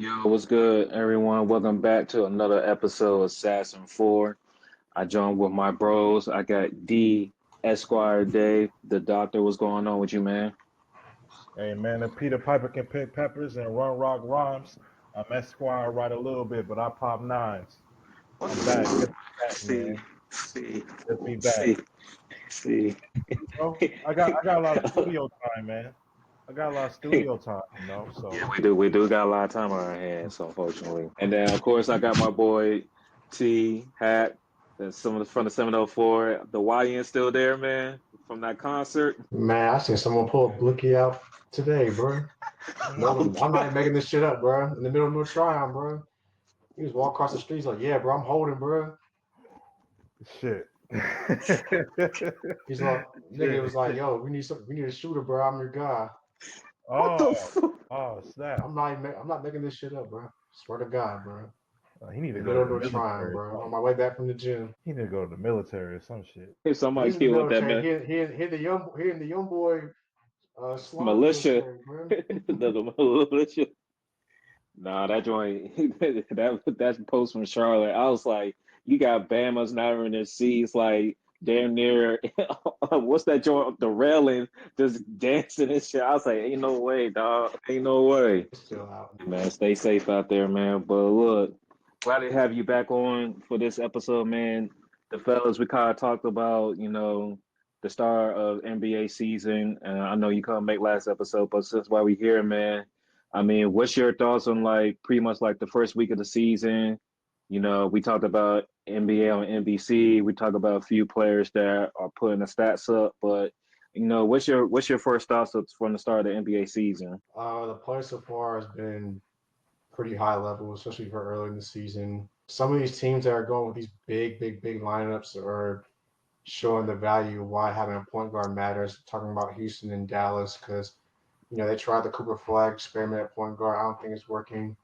Yo, what's good, everyone? Welcome back to another episode of Assassin 4. I joined with my bros. I got D, Esquire Dave, the doctor. What's going on with you, man? Hey man, if Peter Piper can pick peppers and run rock rhymes, I'm Esquire right a little bit, but I pop nines. I'm back. Good to be back, See, man. see, Good to be back. see, see. Bro, I got a lot of studio time, man. I got a lot of studio time, so Yeah, we do got a lot of time on our hands, unfortunately. And then, of course, I got my boy T Hat. That's some of the from the 704. The YN still there, man, from that concert. Man, I seen someone pull a blicky out today, bro. No, I'm not even making this shit up, bro. In the middle of no trying, bro. He was walking across the street. He's like, "Yeah, bro, I'm holding, bro." shit. He's like, nigga was Shit. like, "Yo, we need a shooter, bro. I'm your guy." What the Oh, fuck? oh, snap. I'm not making this shit up, bro. Swear to God, bro. He need In to the go middle to of the no trying, military or bro. On something. my way back from the gym. He need to go to the military or some shit. If somebody He's in the killed that military. man, He in the young boy slime militia, military, bro. the militia. Nah, that joint, that post from Charlotte. I was like, you got Bama's now in their seats, like damn near. What's that joint? The railing, just dancing and shit. I was like, ain't no way, dog. Ain't no way. It's still out. Man, stay safe out there, man. But look, glad to have you back on for this episode, man. The fellas, we kind of talked about, the start of NBA season. And I know you couldn't make last episode, but since why we here, man. I mean, what's your thoughts on like pretty much like the first week of the season? We talked about NBA on NBC. We talked about a few players that are putting the stats up, but what's your first thoughts from the start of the NBA season? The play so far has been pretty high level, especially for early in the season. Some of these teams that are going with these big lineups are showing the value of why having a point guard matters. Talking about Houston and Dallas because they tried the Cooper Flag experiment at point guard. I don't think it's working.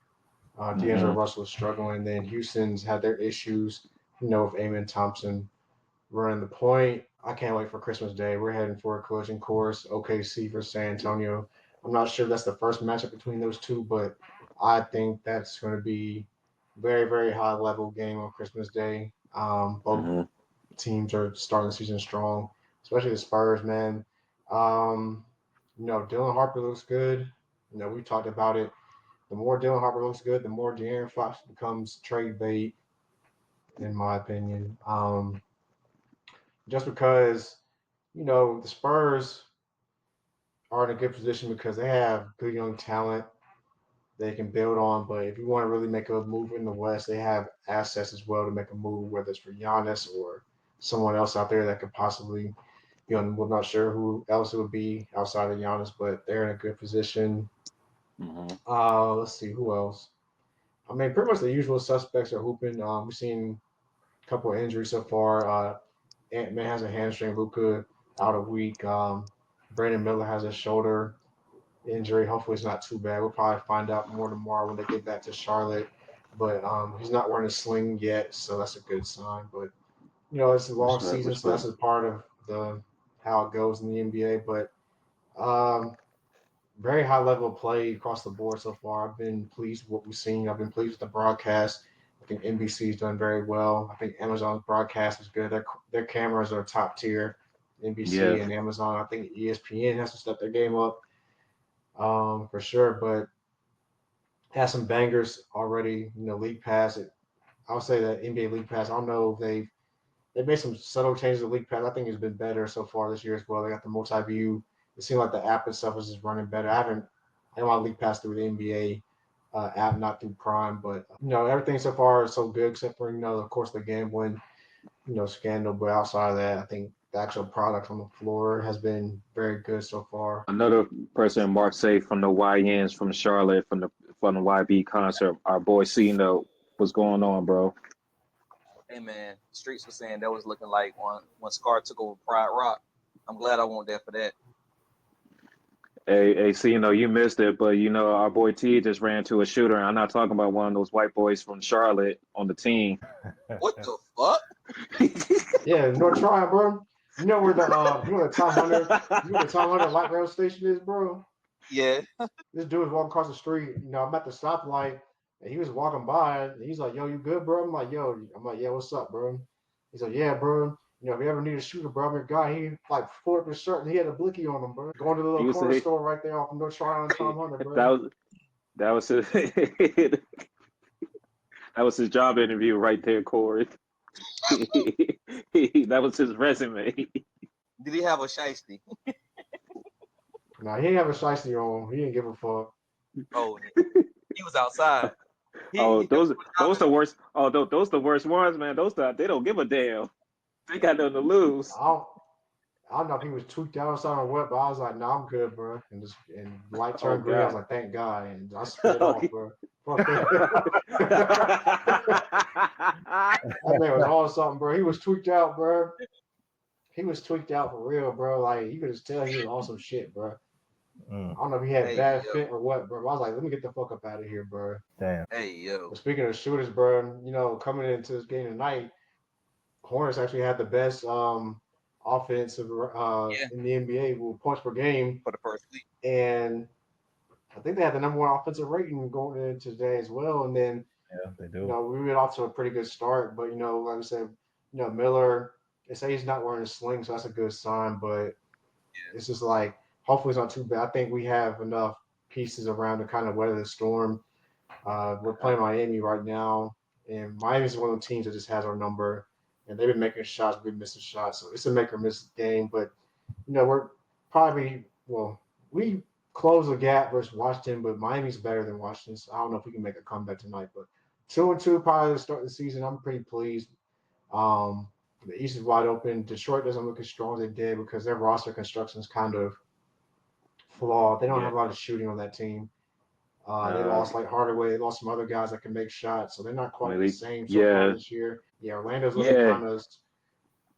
D'Angelo Hmm. Russell is struggling. Then Houston's had their issues, with Amen Thompson running the point. I can't wait for Christmas Day. We're heading for a collision course, OKC versus San Antonio. I'm not sure that's the first matchup between those two, but I think that's going to be very high level game on Christmas Day. Both Hmm. teams are starting the season strong, especially the Spurs, man. Um, Dylan Harper looks good. We talked about it. The more Dylan Harper looks good, the more De'Aaron Fox becomes trade bait, in my opinion. Just because the Spurs are in a good position because they have good young talent they can build on. But if you want to really make a move in the West, they have assets as well to make a move, whether it's for Giannis or someone else out there that could possibly. We're not sure who else it would be outside of Giannis, but they're in a good position. Hmm. Let's see who else. I mean, pretty much the usual suspects are hooping. We've seen a couple of injuries so far. Ant-Man has a hamstring. Luka out a week. Brandon Miller has a shoulder injury. Hopefully, it's not too bad. We'll probably find out more tomorrow when they get back to Charlotte. But he's not wearing a sling yet, so that's a good sign. But it's a long Respect, season, so that's respect. a part of the how it goes in the NBA. But um, very high level of play across the board so far. I've been pleased with what we've seen. I've been pleased with the broadcast. I think NBC's done very well. I think Amazon's broadcast is good. Their cameras are top tier. NBC Yeah, and Amazon. I think ESPN has to step their game up for sure. But has some bangers already. League Pass. I would say that NBA League Pass. I don't know if they've made some subtle changes to League Pass. I think it's been better so far this year as well. They got the multi-view. It seemed like the app itself is just running better. I don't want League Pass through the NBA app, not through Prime, but everything so far is so good except for of course the gambling scandal. But outside of that, I think the actual product on the floor has been very good so far. another person, Mark Say from the YNs from Charlotte, from the YB concert. Our boy Cino, what's going on, bro? Hey man, Streets was saying that was looking like when Scar took over Pride Rock. I'm glad I wasn't there for that. Hey, Cino, you missed it, but our boy T just ran to a shooter, and I'm not talking about one of those white boys from Charlotte on the team. What the fuck? Yeah, North Tryon, bro. You know where the Tom Hunter light rail station is, bro. Yeah. This dude is walking across the street. I'm at the stoplight. And he was walking by, and he's like, "Yo, you good, bro?" I'm like, "Yeah, what's up, bro?" He's like, "Yeah, bro. If you ever need a shooter, bro, I'm your guy." He like pulled up his shirt and he had a blicky on him, bro. Going to the He little used corner to store right there off of North Carolina and Tom Hunter, that bro. was his that was his job interview right there, Corey. That was his resume. Did he have a shiesty? Nah, he didn't have a shiesty on. He didn't give a fuck. Oh, he was outside. Oh, He those the worst. Oh, those the worst ones, man. They don't give a damn. They got nothing to lose. I don't, I don't know if he was tweaked out or something or what, but I was like, "Nah, I'm good, bro." And light Oh turned green. I was God. like, "Thank God," and I sped off, bro. Fuck that. That man was on something, bro. He was tweaked out, bro. He was tweaked out for real, bro. Like you could just tell he was on some shit, bro. Mm, I don't know if he had hey bad yo, fit or what, bro. But I was like, let me get the fuck up out of here, bro. damn. hey But yo. speaking of shooters, bro, coming into this game tonight, Hornets actually had the best offensive Yeah, in the NBA with points per game, for the first week. and I think they had the number one offensive rating going into today as well. And then Yeah, they do. we went off to a pretty good start, but like I said, Miller. They say he's not wearing a sling, so that's a good sign. But Yeah. it's just like hopefully it's not too bad. I think we have enough pieces around to kind of weather the storm. We're playing Miami right now, and Miami's one of the teams that just has our number, and they've been making shots, we've been missing shots, so it's a make or miss game. But we're probably we close the gap versus Washington, but Miami's better than Washington. So I don't know if we can make a comeback tonight, but 2-2 probably to start the season. I'm pretty pleased. Um, the East is wide open. Detroit doesn't look as strong as they did because their roster construction is kind of flawed. They don't Yeah. have a lot of shooting on that team. They Uh, lost like Hardaway. They lost some other guys that can make shots, so they're not quite the Malik. same so far Yeah. this year. Yeah, Orlando's looking Yeah. kind of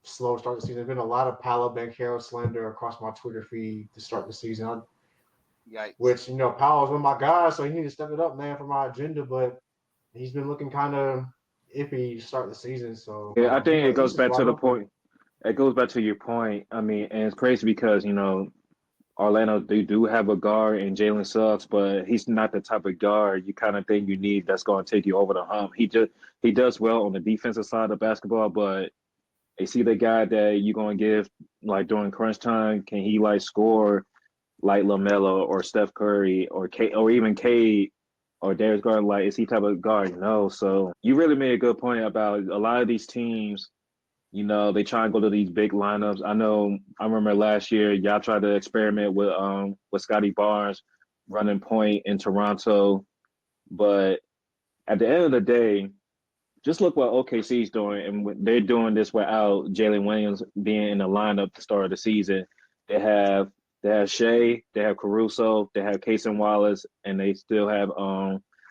slow to start the season. There's been a lot of Paolo Banchero slander across my Twitter feed to start the season, Yikes. which Paolo's one of my guys, so he needs to step it up, man, for my agenda. But he's been looking kind of iffy to start the season. So Yeah. I think it the goes East is back to wide the open. point. It goes back to your point. I mean, and it's crazy because Orlando, they do have a guard in Jalen Suggs, but he's not the type of guard you kind of think you need that's going to take you over the hump. He does well on the defensive side of basketball, but is he the guy that you're going to give like during crunch time? Can he like score like LaMelo or Steph Curry or or even Cade or Darius Garland? Like, is he type of guard? No. So you really made a good point about a lot of these teams. They try and go to these big lineups. I remember last year y'all tried to experiment with Scotty Barnes running point in Toronto, but at the end of the day, just look what OKC's doing, and they're doing this without Jalen Williams being in the lineup to start the season. They have they have Shea, they have Caruso, they have Cason Wallace, and they still have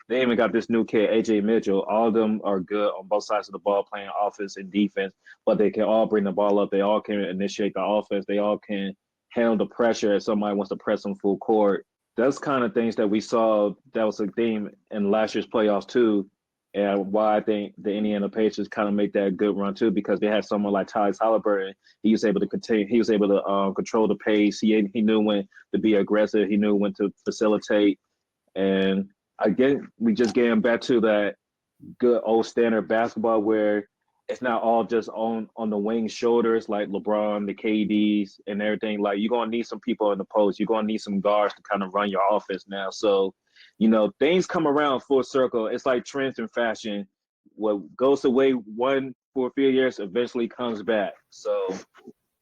they even got this new kid AJ Mitchell. All of them are good on both sides of the ball, playing offense and defense, but they can all bring the ball up. They all can initiate the offense. They all can handle the pressure if somebody wants to press them full court. That's kind of things that we saw. That was a theme in last year's playoffs too, and why I think the Indiana Pacers kind of make that good run too, because they had someone like Tyrese Halliburton. He was able to continue. He was able to control the pace. He knew when to be aggressive. He knew when to facilitate. And again, we just getting back to that good old standard basketball where it's not all just on the wing shoulders like LeBron, the KDs, and everything. Like you're gonna need some people in the post. You're gonna need some guards to kind of run your offense now. So, things come around full circle. It's like trends in fashion. What goes away one for a few years eventually comes back. So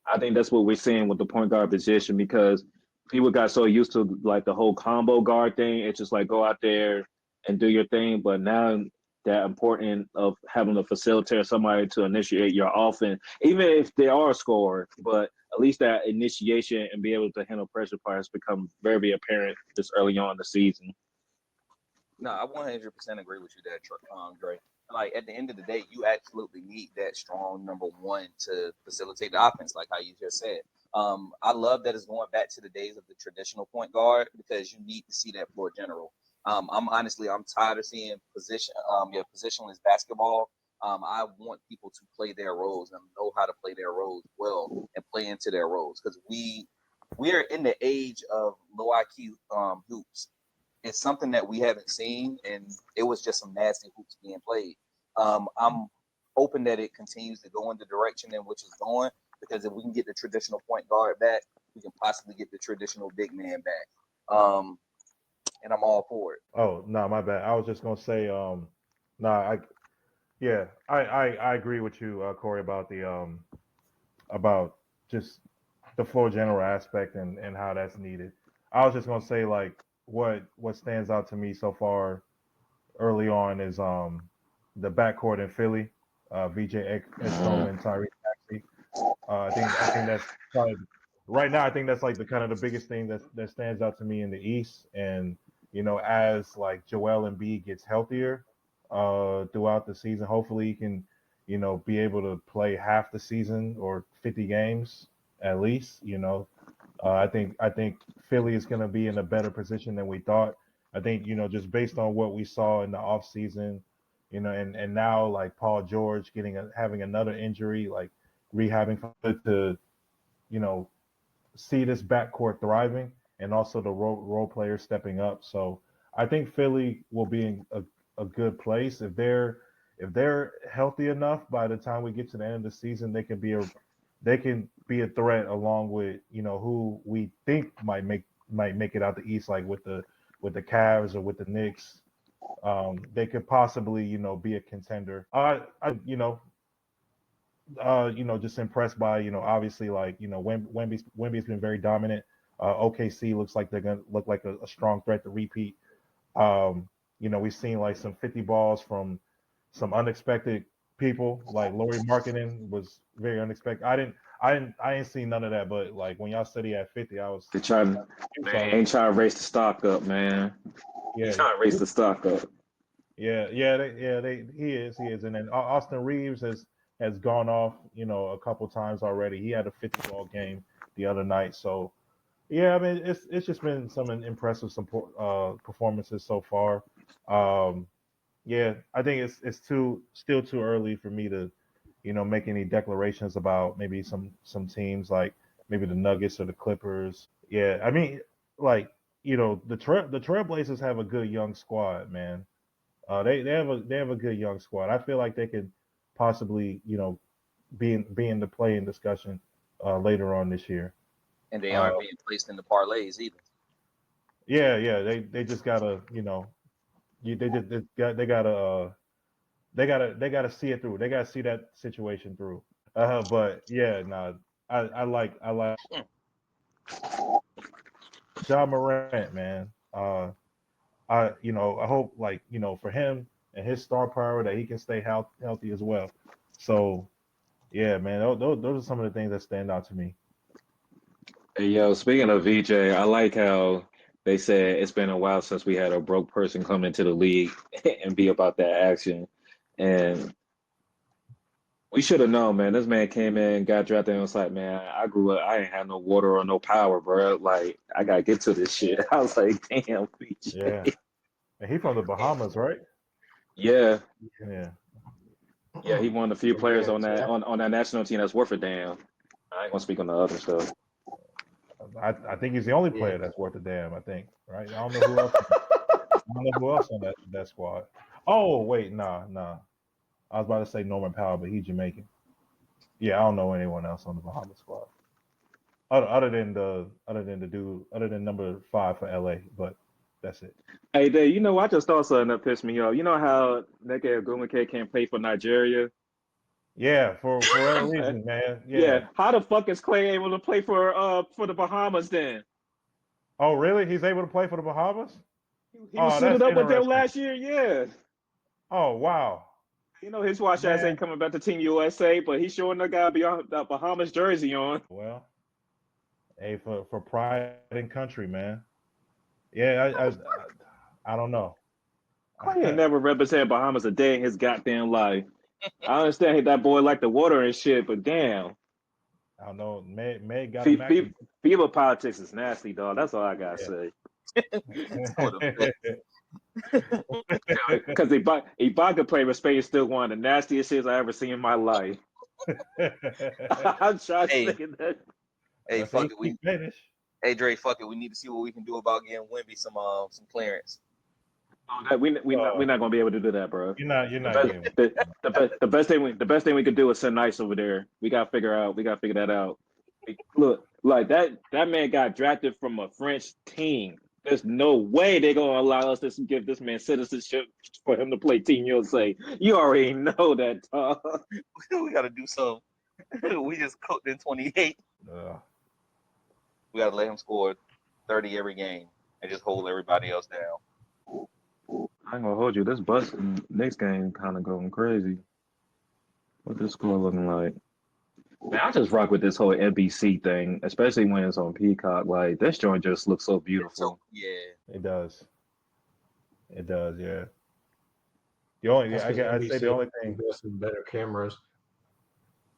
I think that's what we're seeing with the point guard position because people got so used to like the whole combo guard thing. It's just like go out there and do your thing. But now that important of having a facilitator, somebody to initiate your offense, even if they are a scorer, but at least that initiation and be able to handle pressure part has become very apparent this early on in the season. No, I 100% agree with you there, Dre. Like at the end of the day, you absolutely need that strong number one to facilitate the offense, like how you just said. I love that it's going back to the days of the traditional point guard because you need to see that floor general. I'm tired of seeing positionless basketball. I want people to play their roles and know how to play their roles well and play into their roles because we are in the age of low IQ hoops. it's something that we haven't seen, and it was just some nasty hoops being played. I'm hoping that it continues to go in the direction in which it's going, because if we can get the traditional point guard back, we can possibly get the traditional big man back. And I'm all for it. Oh no, my bad. I was just gonna say, I agree with you, Corey, about the about just the floor general aspect and how that's needed. I was just gonna say like what stands out to me so far early on is the backcourt in Philly, VJ Edstone and Tyrese Maxey. I think that's probably right now. I think that's like the kind of the biggest thing that stands out to me in the East. And as like Joel Embiid gets healthier throughout the season, hopefully he can be able to play half the season or 50 games at least. I think Philly is going to be in a better position than we thought. I think just based on what we saw in the offseason, and now like Paul George having another injury, like rehabbing to you know see this backcourt thriving, and also the role players stepping up. So I think Philly will be in a good place if they're healthy enough. By the time we get to the end of the season, they can be a threat along with who we think might make it out the East, like with the Cavs or with the Knicks. They could possibly be a contender. Just impressed by obviously like Wemby's been very dominant. OKC looks like they're gonna look like a strong threat to repeat. We've seen like some 50 balls from some unexpected people. Like Laurie Markkinen was very unexpected. I didn't see none of that. But like when y'all said he had 50, I was They trying, man, ain't trying to raise the stock up, man. He's trying to raise the stock up. He is. And then Austin Reeves has gone off, a couple times already. He had a 50-ball game the other night. So yeah, I mean it's just been some impressive performances so far. Yeah, I think it's still too early for me to, make any declarations about maybe some teams like maybe the Nuggets or the Clippers. Yeah, I mean, like the Trailblazers have a good young squad, man. They have a good young squad. I feel like they could possibly be in the play-in discussion later on this year. And they aren't being placed in the parlays either. Yeah. They just gotta they gotta see it through. They gotta see that situation through. But yeah, no, I like Ja Morant, man. I hope like for him and his star power that he can stay healthy as well. So yeah, man, those are some of the things that stand out to me. Hey, yo, speaking of VJ, I like how they said it's been a while since we had a broke person come into the league and be about that action. And we should have known, man. This man came in, got drafted, and was like, man, I grew up, I ain't had no water or no power, bro. Like, I gotta get to this shit. I was like, damn, Yeah, VJ. and he from the Bahamas, right? Yeah, Yeah. yeah, he one of the few players Yeah, on that on that national team that's worth a damn. I ain't gonna speak on the other stuff. I think he's the only yeah. player that's worth a damn. I think, right? I don't know who else. I don't know who else on that squad. Oh wait, nah. I was about to say Norman Powell, but he's Jamaican. Yeah, I don't know anyone else on the Bahamas squad other than number 5 for LA. But that's it. Hey, Dave, I just thought something that pissed me off. You know how Neke Agumake can't play for Nigeria? Yeah, for whatever reason, man. Yeah, Yeah. how the fuck is Clay able to play for the Bahamas then? Oh, really? He's able to play for the Bahamas? He was Oh, suited that's up with them interesting. last year, yeah. Oh, wow. His watch ass Man. ain't coming back to Team USA, but he sure enough got the Bahamas jersey on. Well, hey, for pride and country, man. Yeah, I don't know. Clay ain't I never represented Bahamas a day in his goddamn life. I understand that boy like the water and shit, but damn. don't know. May got him acting. FIBA politics is nasty, dog. That's all I gotta say. Some of the best. Because Ibaka play with Spain is still one of the nastiest shits I ever seen in my life. I'm trying to Hey, think of that. hey, That's how fuck you it. We finish. Hey Dre, fuck it. We need to see what we can do about getting Wemby some clearance. We're not gonna be able to do that, bro. You're not The getting best, the best thing we could do is send Ice over there. We gotta figure that out. Look, like that man got drafted from a French team. There's no way they're gonna allow us to give this man citizenship for him to play Team USA. You already know that. We got to do something. We just cooked in 28. We got to let him score 30 every game and just hold everybody else down. I ain't gonna hold you. This bus next game kind of going crazy. What this score looking like? Man, I just rock with this whole NBC thing, especially when it's on Peacock. Like this joint just looks so beautiful. So, yeah, It does. It does. Yeah. The only I'd say the only thing. Better cameras.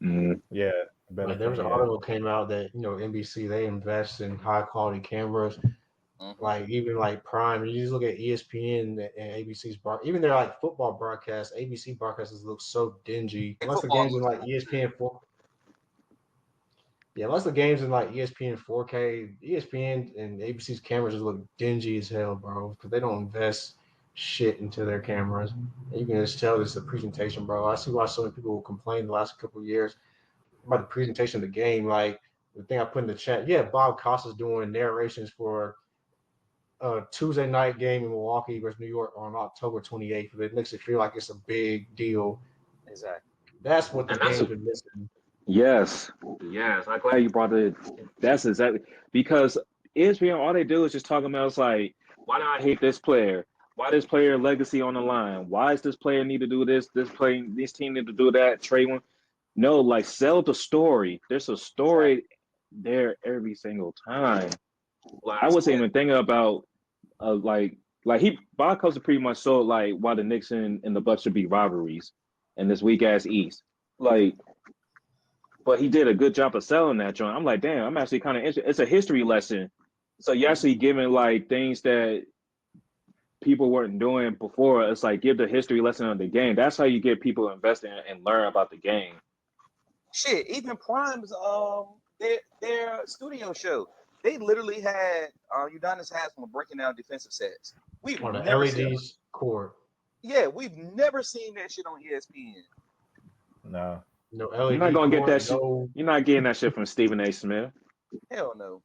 Yeah. Better. Like, there was an article came out that NBC they invest in high quality cameras. Like even like Prime, you just look at ESPN and ABC's even their like football broadcasts, ABC broadcasts look so dingy. Unless the games in like ESPN 4. Yeah, unless the games in like ESPN 4K, ESPN and ABC's cameras just look dingy as hell, bro. Because they don't invest shit into their cameras. And you can just tell this is a presentation, bro. I see why so many people complain the last couple of years about the presentation of the game. Like the thing I put in the chat, yeah, Bob Costa's doing narrations for a Tuesday night game in Milwaukee versus New York on October 28th. But it makes it feel like it's a big deal. exactly. That's what the game's been missing. Yes. I'm glad you brought it. That's exactly because ESPN, all they do is just talk about it's like, why do I hate this player? Why this player legacy on the line? Why does this player need to do this? This team need to do that. Trade one. No, like sell the story. There's a story there every single time. Like I wasn't even thinking about Bob Costa pretty much sold like why the Knicks and the Bucks should be rivalries in this weak ass East. Like, but he did a good job of selling that joint. I'm like, damn, I'm actually kind of interested. It's a history lesson. So you're actually giving like things that people weren't doing before. It's like give the history lesson of the game. That's how you get people invested and learn about the game. Shit, even Prime's their studio show. They literally had Udonis Haslem breaking down defensive sets. We've on the never LEDs court. Yeah, we've never seen that shit on ESPN. No. No LED. You're not gonna get that shit. You're not getting that shit from Stephen A. Smith. Hell no.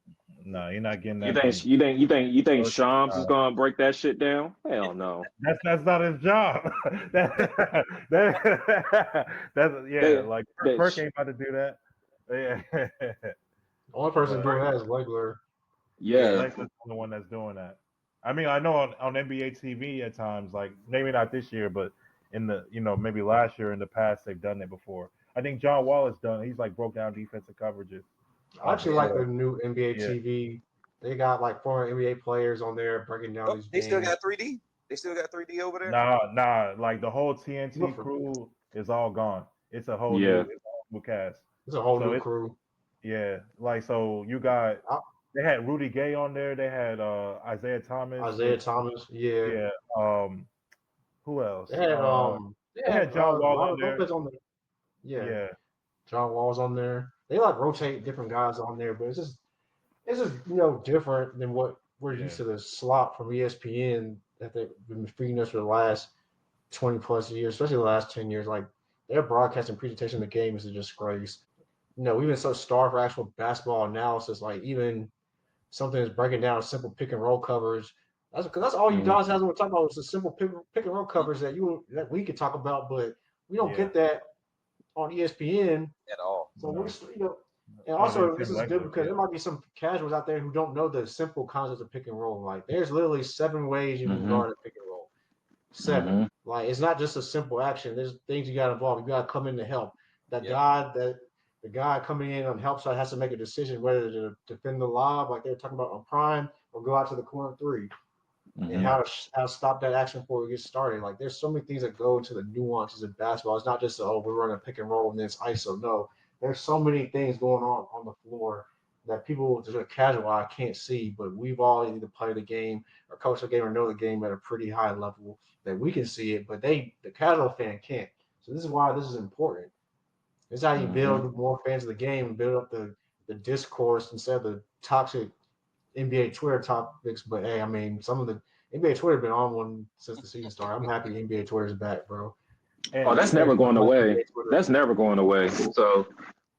No, you're not getting that. You think Shams is gonna break that shit down? Hell no. That's not his job. That's like Perk ain't about to do that. Yeah. The only person doing that is Legler. Yeah, Legler's the only one that's doing that. I mean, I know on NBA TV at times, like maybe not this year, but in the maybe last year in the past they've done it before. I think John Wall has done. He's like broke down defensive coverages. I actually like the new NBA TV. They got like former NBA players on there breaking down these games. Still got 3D. They still got 3D over there. Nah. Like the whole TNT crew is all gone. It's a whole new cast. It's a whole new crew. Yeah, like so you got. They had Rudy Gay on there. They had Isaiah Thomas. Yeah. Who else? They had John Wall on there. Yeah. John Wall's on there. They like rotate different guys on there, but it's just different than what we're used to the slot from ESPN that they've been feeding us for the last 20 plus years, especially the last 10 years. Like their broadcast and presentation of the game is a disgrace. We've been so starved for actual basketball analysis. Like even something that's breaking down simple pick and roll covers. That's all you guys have to talk about is the simple pick and roll covers that we could talk about, but we don't get that on ESPN at all. So we're and also this is good because there might be some casuals out there who don't know the simple concepts of pick and roll. Like there's literally 7 ways you can guard a pick and roll. 7. Like it's not just a simple action. There's things you got involved. You got to come in to help. The guy coming in on help side has to make a decision whether to defend the lob, like they were talking about on Prime, or go out to the corner 3, and how to stop that action before it gets started. Like there's so many things that go into the nuances of basketball. It's not just we're running a pick and roll and then it's ISO. No, there's so many things going on the floor that people just a casual eye can't see. But we've all either played the game or coached the game or know the game at a pretty high level that we can see it, but the casual fan can't. So this is why this is important. This is how you build more fans of the game and build up the discourse instead of the toxic NBA Twitter topics, but hey, I mean, some of the NBA Twitter been on one since the season started. I'm happy NBA Twitter's back, bro. Oh, And that's Hey, never I going like away. NBA Twitter. That's never going away. So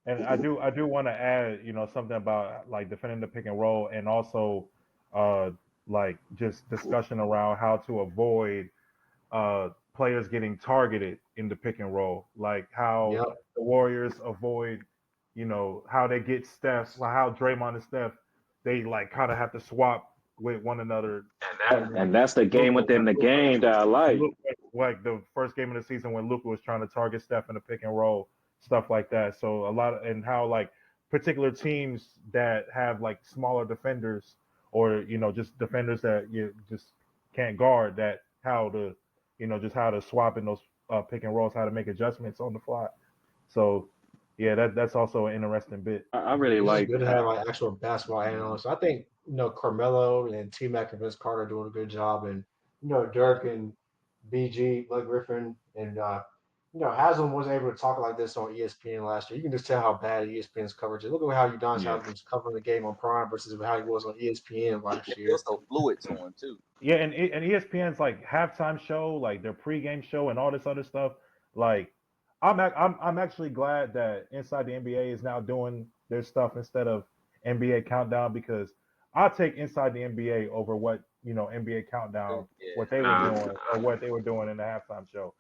I do want to add, something about like defending the pick and roll, and also uh like just discussion around how to avoid players getting targeted in the pick and roll, like how Yep. the Warriors avoid, how they get Steph, like how Draymond and Steph, they like kind of have to swap with one another. When and that's the game Luka, within the game that I when like. Luka, like the first game of the season when Luka was trying to target Steph in the pick and roll, stuff like that. So a lot of, and how like particular teams that have like smaller defenders or just defenders that you just can't guard, that how to just how to swap in those pick and rolls, how to make adjustments on the fly. So yeah, that's also an interesting bit. I really It's just like. good to have like actual basketball analysts. I think Carmelo and T Mac and Vince Carter are doing a good job, and Dirk and BG, Blake Griffin, and Haslam was able to talk like this on ESPN last year. You can just tell how bad ESPN's coverage is. Look at how Udonis Yeah. Haslam was covering the game on Prime versus how he was on ESPN last It year. feels so fluid to him too. Yeah, and ESPN's like halftime show, like their pregame show, and all this other stuff. Like, I'm actually glad that Inside the NBA is now doing their stuff instead of NBA Countdown, because I'll take Inside the NBA over what NBA Countdown, Yeah. what they were doing or what they were doing in the halftime show.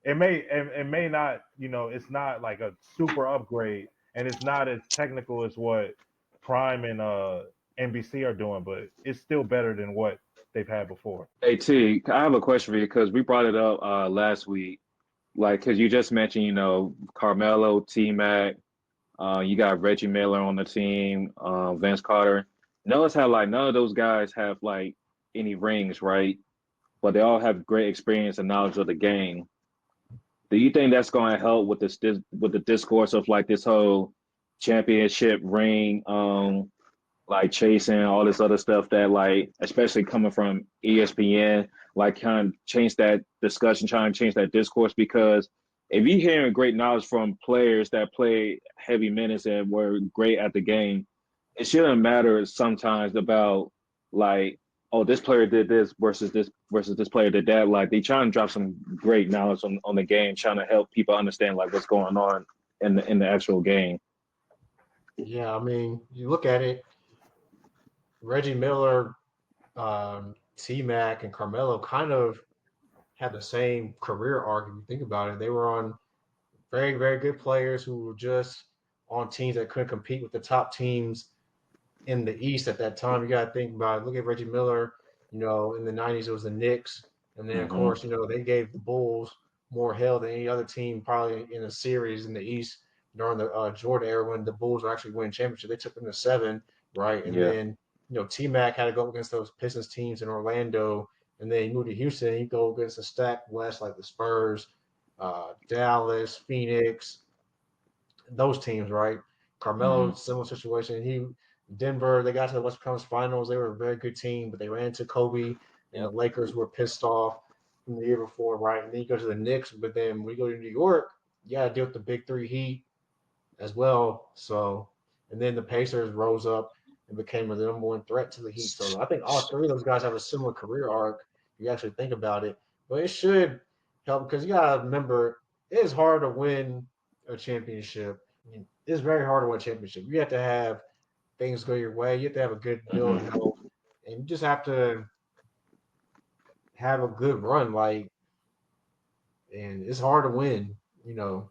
It may not, it's not like a super upgrade, and it's not as technical as what Prime and NBC are doing, but it's still better than what they've had before. Hey T, I have a question for you because we brought it up last week. Like, because you just mentioned, Carmelo, T Mac, you got Reggie Miller on the team, Vince Carter. Notice how like none of those guys have like any rings, right? But they all have great experience and knowledge of the game. Do you think that's going to help with this with the discourse of like this whole championship ring, like chasing all this other stuff that like, especially coming from ESPN, like kind of change that discussion, trying to change that discourse? Because if you're hearing great knowledge from players that play heavy minutes and were great at the game, it shouldn't matter sometimes about like, oh, this player did this versus this player did that. Like they trying to drop some great knowledge on the game, trying to help people understand like what's going on in the actual game. Yeah, I mean, you look at it, Reggie Miller, T Mac, and Carmelo kind of had the same career arc. If you think about it, they were on very, very good players who were just on teams that couldn't compete with the top teams in the East at that time. You got to think about it. Look at Reggie Miller. In the '90s, it was the Knicks, and then of Hmm. course, they gave the Bulls more hell than any other team probably in a series in the East during the Jordan era when the Bulls were actually winning championship. They took them to 7, right? And Yeah. then T Mac had to go against those Pistons teams in Orlando, and then he moved to Houston. He go against a stacked West like the Spurs, Dallas, Phoenix, those teams, right? Hmm. Carmelo, similar situation. Denver, they got to the Western Conference Finals. They were a very good team, but they ran into Kobe, and the Yep. Lakers were pissed off from the year before, right? And then you go to the Knicks, but then when you go to New York, you got to deal with the Big Three Heat as well. So, and then the Pacers rose up and became the number one threat to the Heat. So I think all three of those guys have a similar career arc. If you actually think about it, but it should help because you gotta remember it is hard to win a championship. It's very hard to win a championship. You have to have things go your way. You have to have a good bill of Hmm. health, and you just have to have a good run. And it's hard to win. You know,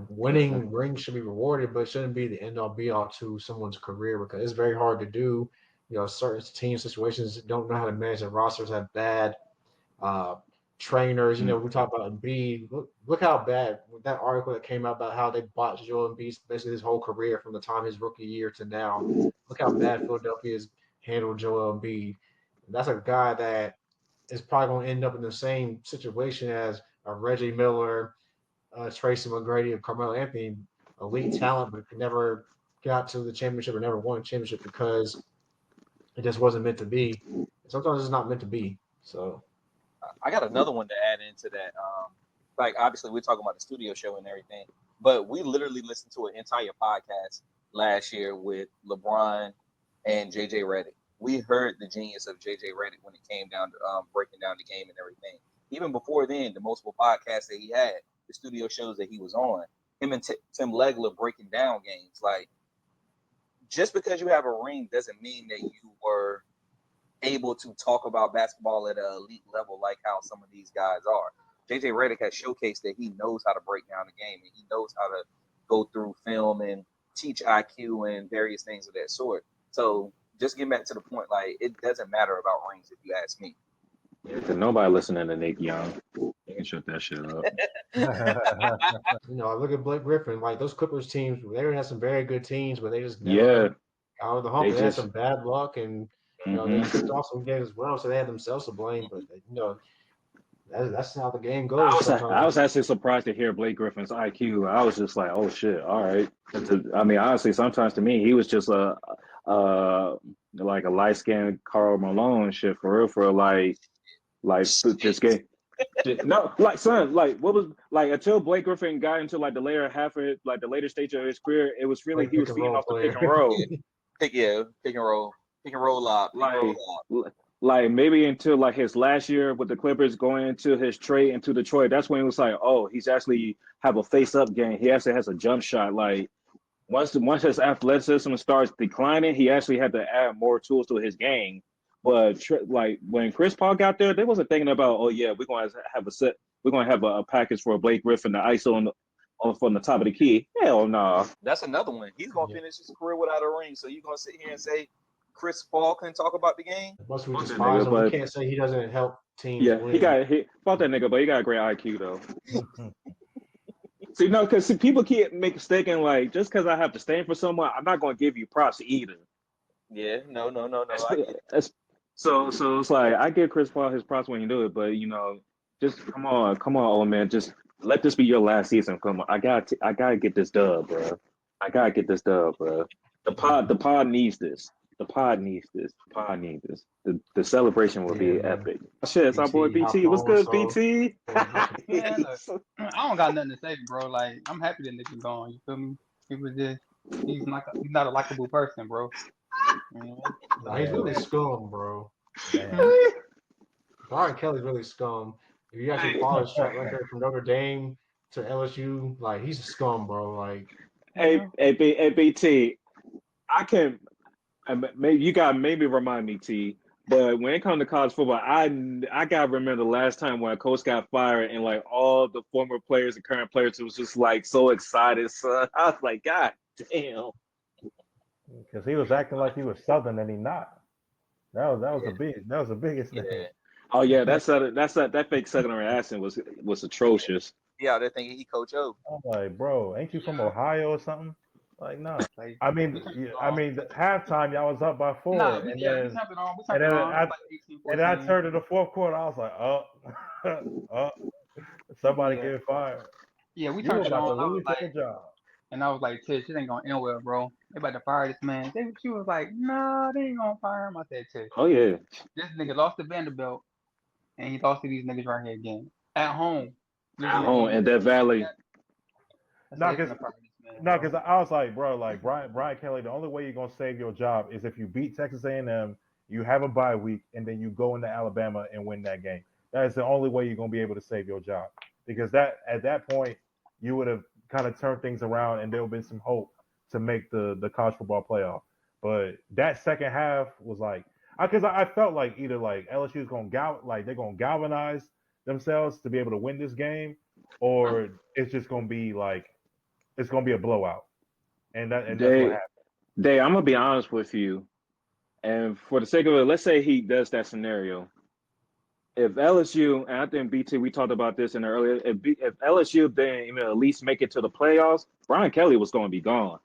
winning rings should be rewarded, but it shouldn't be the end all be all to someone's career because it's very hard to do. Certain team situations don't know how to manage their rosters, have bad uh, trainers. We talk about Embiid. Look how bad that article that came out about how they botched Joel Embiid's basically his whole career from the time his rookie year to now. Look how bad Philadelphia's handled Joel Embiid. That's a guy that is probably going to end up in the same situation as a Reggie Miller, Tracy McGrady, and Carmelo Anthony, elite talent, but could never got to the championship or never won a championship because it just wasn't meant to be. Sometimes it's not meant to be. So I got another one to add into that. Like obviously we're talking about the studio show and everything, but we literally listened to an entire podcast last year with LeBron, and JJ Redick. We heard the genius of JJ Redick when it came down to breaking down the game and everything. Even before then, the multiple podcasts that he had, the studio shows that he was on, him and Tim Legler breaking down games. Like, just because you have a ring doesn't mean that you were able to talk about basketball at an elite level like how some of these guys are. JJ Redick has showcased that he knows how to break down the game and he knows how to go through film and teach IQ and various things of that sort. So just getting back to the point, like, it doesn't matter about rings if you ask me. Yeah, nobody listening to Nick Young. You can shut that shit up. You know, I look at Blake Griffin. Like those Clippers teams, they had some very good teams, but they just Yeah, never out of the hump. they They had just. some bad luck, and you know they Mhm. tripped off some games as well, so they had themselves to blame. But you know, that's how the game I goes was I sometimes. was actually surprised to hear Blake Griffin's IQ. I was just like, oh shit, all right. I mean, honestly, sometimes to me, he was just like a light skinned Carl Malone shit for real, for like this game. No, like son, like what was like until Blake Griffin got into like the later half of it, like the later stage of his career, it was really Great he pick was and feeding roll off the pick and player. roll. Pick and roll, lob, pick and roll Like lob. like maybe until like his last year with the Clippers going into his trade into Detroit, that's when it was like, oh, he's actually have a face up game. He actually has a jump shot. Like once his athleticism starts declining, he actually had to add more tools to his game. But like when Chris Paul got there, they wasn't thinking about, oh yeah, we're going to have a set, we're going to have a package for Blake Griffin, the ISO on from the top of the key. Hell no. Nah. That's another one. He's gonna finish his career without a ring. So you gonna sit here and say Chris Paul couldn't talk about the game? Once we Fuck that despise nigga, him, we but can't say he doesn't help teams yeah, win. fuck that nigga, but he got a great IQ though. See, no, because people keep mistaking like just because I have to stand for someone, I'm not going to give you props either. Yeah, no. I get it. So it's like I give Chris Paul his props when you do it, but you know, just come on, old man, just let this be your last season. Come on, I gotta get this dub, bro. I gotta get this dub, bro. The pod needs this. The pod needs this. The pod needs this. The celebration will Yeah, be man. epic. Shit, it's our boy BT hopped BT. What's on, good, so BT? Man, look, I don't got nothing to say, bro. Like, I'm happy that nigga gone. You feel me? He was just, he's not a likable person, bro. You know? nah, he's Too really happy. scum, bro. Damn. Brian Kelly's really scum. If you actually follow his track record from Notre Dame to LSU, like he's a scum, bro. Like Yeah. BT, I can maybe you got maybe remind me, T. But when it comes to college football, I gotta remember the last time when a coach got fired and like all the former players and current players was just like so excited. So I was like, God damn. Because he was acting like he was Southern and he not. That was the biggest thing. Yeah. Oh yeah, that fake Southern accent was atrocious. Yeah, they're thinking he Coach O. I'm like, bro, ain't you from Ohio or something? Like, no. Like, I we mean, turned it I on. mean, the halftime y'all was up by Nah, 4, we and yeah, we then turned it on. We and turned it then on. It was like 18, and then I 14. turned to the fourth quarter. I was like, somebody Yeah. get fired. Yeah, we You were turned it about on. to I was lose like, your job. Tish, it ain't gonna end well, bro. They about to fire this man. She was like, nah, they ain't gonna fire him. I said, Tish, Oh yeah, this nigga lost to Vanderbilt, and he lost to these niggas right here again at home. at home in that valley. I No, said, because "Finna fire this man, no, bro." because I was like, bro, like Brian Kelly, the only way you're gonna save your job is if you beat Texas A&M, you have a bye week, and then you go into Alabama and win that game. That is the only way you're gonna be able to save your job. Because that at that point you would have kind of turned things around, and there would have been some hope to make the college football playoff. But that second half was like, because I felt like either like LSU is gonna they're gonna galvanize themselves to be able to win this game, or it's just gonna be like it's gonna be a blowout, and that's what happened. I'm gonna be honest with you, and for the sake of it, let's say he does that scenario. If LSU, and I think BT, we talked about this in the earlier, if LSU didn't even at least make it to the playoffs, Brian Kelly was going to be gone.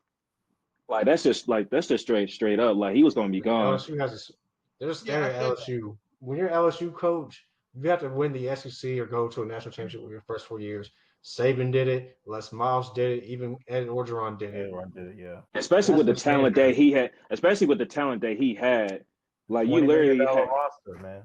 Like that's just straight up. Like he was going to be gone. LSU has there's a Yeah, standard I at said that. LSU. When you're LSU coach, you have to win the SEC or go to a national championship in your first 4 years. Saban did it. Les Miles did it. Even Ed Orgeron did it. Everyone did it, yeah. Especially That's with the the talent standard. that he had. Especially with the talent that he had. Like you 20 million literally dollar had. roster, man.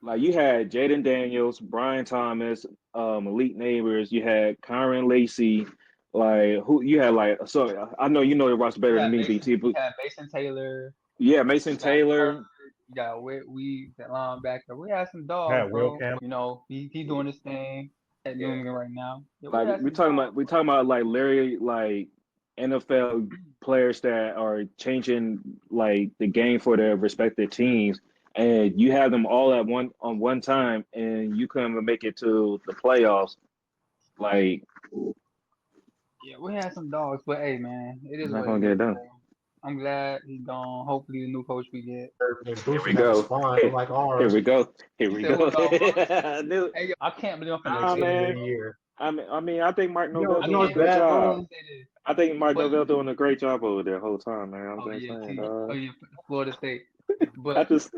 Like you had Jaden Daniels, Brian Thomas, Malik Neighbors. You had Kyron Lacey. Like who you had like so I know you know the roster better than me, BT. We But had Mason Taylor. Yeah, Mason You got Kirk, Taylor. you got we that linebacker. We had some dogs, Had Will bro. Campbell. You know, he doing his thing at Yeah. Newman right now. Yeah, we Like had we some talking dogs. about, like Larry, like NFL players that are changing like the game for their respective teams, and you have them all at one time, and you couldn't even make it to the playoffs. Like, Yeah, we had some dogs, but hey, man, it it's is not what it gonna get is, it done. bro. I'm glad he's gone. Hopefully, the new coach we get. Their Here boosters we have a go. spine, unlike Here we ours. go. Here You we said go. who's on what? I knew. Hey, yo, I can't believe I'm For finna next Nah, say this, end of man. the bro. year. I think Mark You know, Norvell I I know doing a it's can't good believe bad, I'm job. bro. finna say this. I think Mark But Norvell doing a great job over there the whole time, man. I'm oh just yeah, saying, see, oh dog. yeah, Florida State. I But just.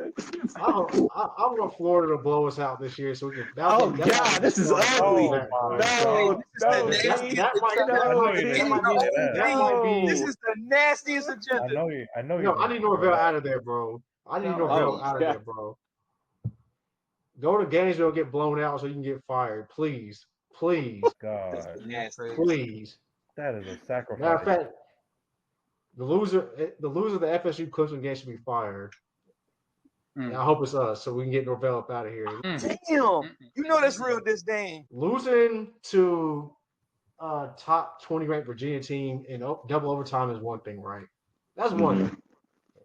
I want Florida to blow us out this year, so we can. Oh That might be God, the this is start of our ugly. Oh comeback, my bro. Hey, God. No, this is the no, No. T. nastiest agenda. I know you This didn't is mean That to the say might that. OG. that might This be. No. is the nastiest I agenda. know you. I know you No, I didn't need say Norvell that. out of there, bro. I need no, Norvell Oh out of God. there, bro. Go to Gainesville, get blown out, so you can get fired, please, please, This is God, that's nasty. crazy. please. that is a Matter of sacrifice. fact, the loser of the FSU Clemson game should be fired. And Mm, I hope it's us, so we can get Norvell up out of here. mm, Damn, mm, you know that's mm. real disdain. Losing to top 20 ranked Virginia team in double overtime is one thing, right? That's one Hmm. thing.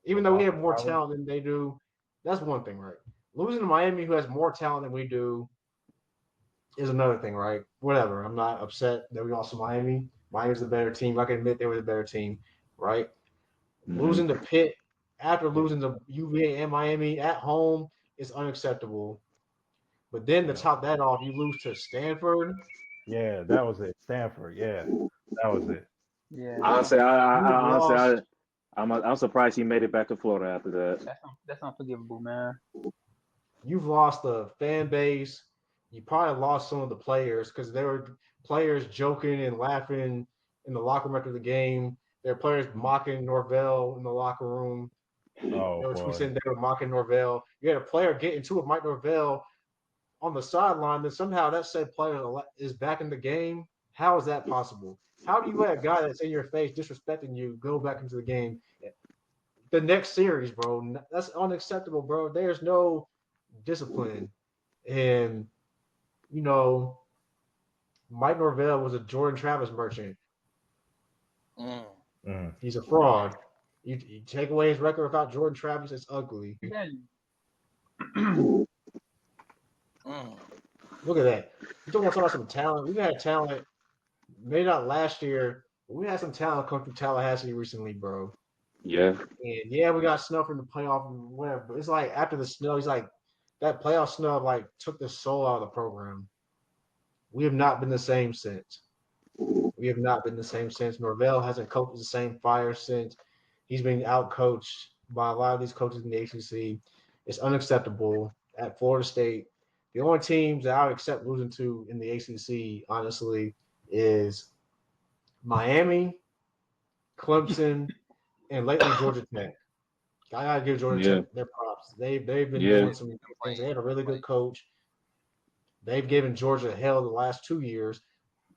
Even With though we Boston have more College. talent than they do, that's one thing, right? Losing to Miami, who has more talent than we do, is another thing, right? Whatever. I'm not upset that we lost to Miami. Miami's the better team. I can admit they were the better team, right? Hmm. Losing to Pitt after losing to UVA and Miami at home is unacceptable. But then to Yeah. top that off, you lose to Stanford. Yeah, that was it. Stanford. Yeah, that was it. Yeah, Honestly, You've honestly, lost. I'm surprised he made it back to Florida after that. that's unforgivable, man. You've lost the fan base. You probably lost some of the players because there were players joking and laughing in the locker room after the game. There were players mocking Norvell in the locker room. Oh There were tweets boy. saying they were mocking Norvell. You had a player get into it, Mike Norvell, on the sideline, then somehow that said player is back in the game. How is that possible? How do you let a guy that's in your face disrespecting you go back into the game the next series, bro? That's unacceptable, bro. There's no discipline. And, you know, Mike Norvell was a Jordan Travis merchant. Mm. Mm. He's a fraud. You take away his record without Jordan Travis, it's ugly. Again, Mm. Look at that. You don't want to talk about some talent. We've had talent, maybe not last year, but we had some talent come through Tallahassee recently, bro. Yeah. And yeah, we got snubbed from the playoff and whatever. But it's like after the snub, he's like that playoff snub like took the soul out of the program. We have not been the same since. We have not been the same since. Norvell hasn't coached the same fire since. He's been outcoached by a lot of these coaches in the ACC. It's unacceptable at Florida State. The only teams that I would accept losing to in the ACC, honestly, is Miami, Clemson, and lately Georgia Tech. I gotta give Georgia Yeah. Tech their props. They've been Yeah. doing some good things. They had a really good coach. They've given Georgia hell the last 2 years.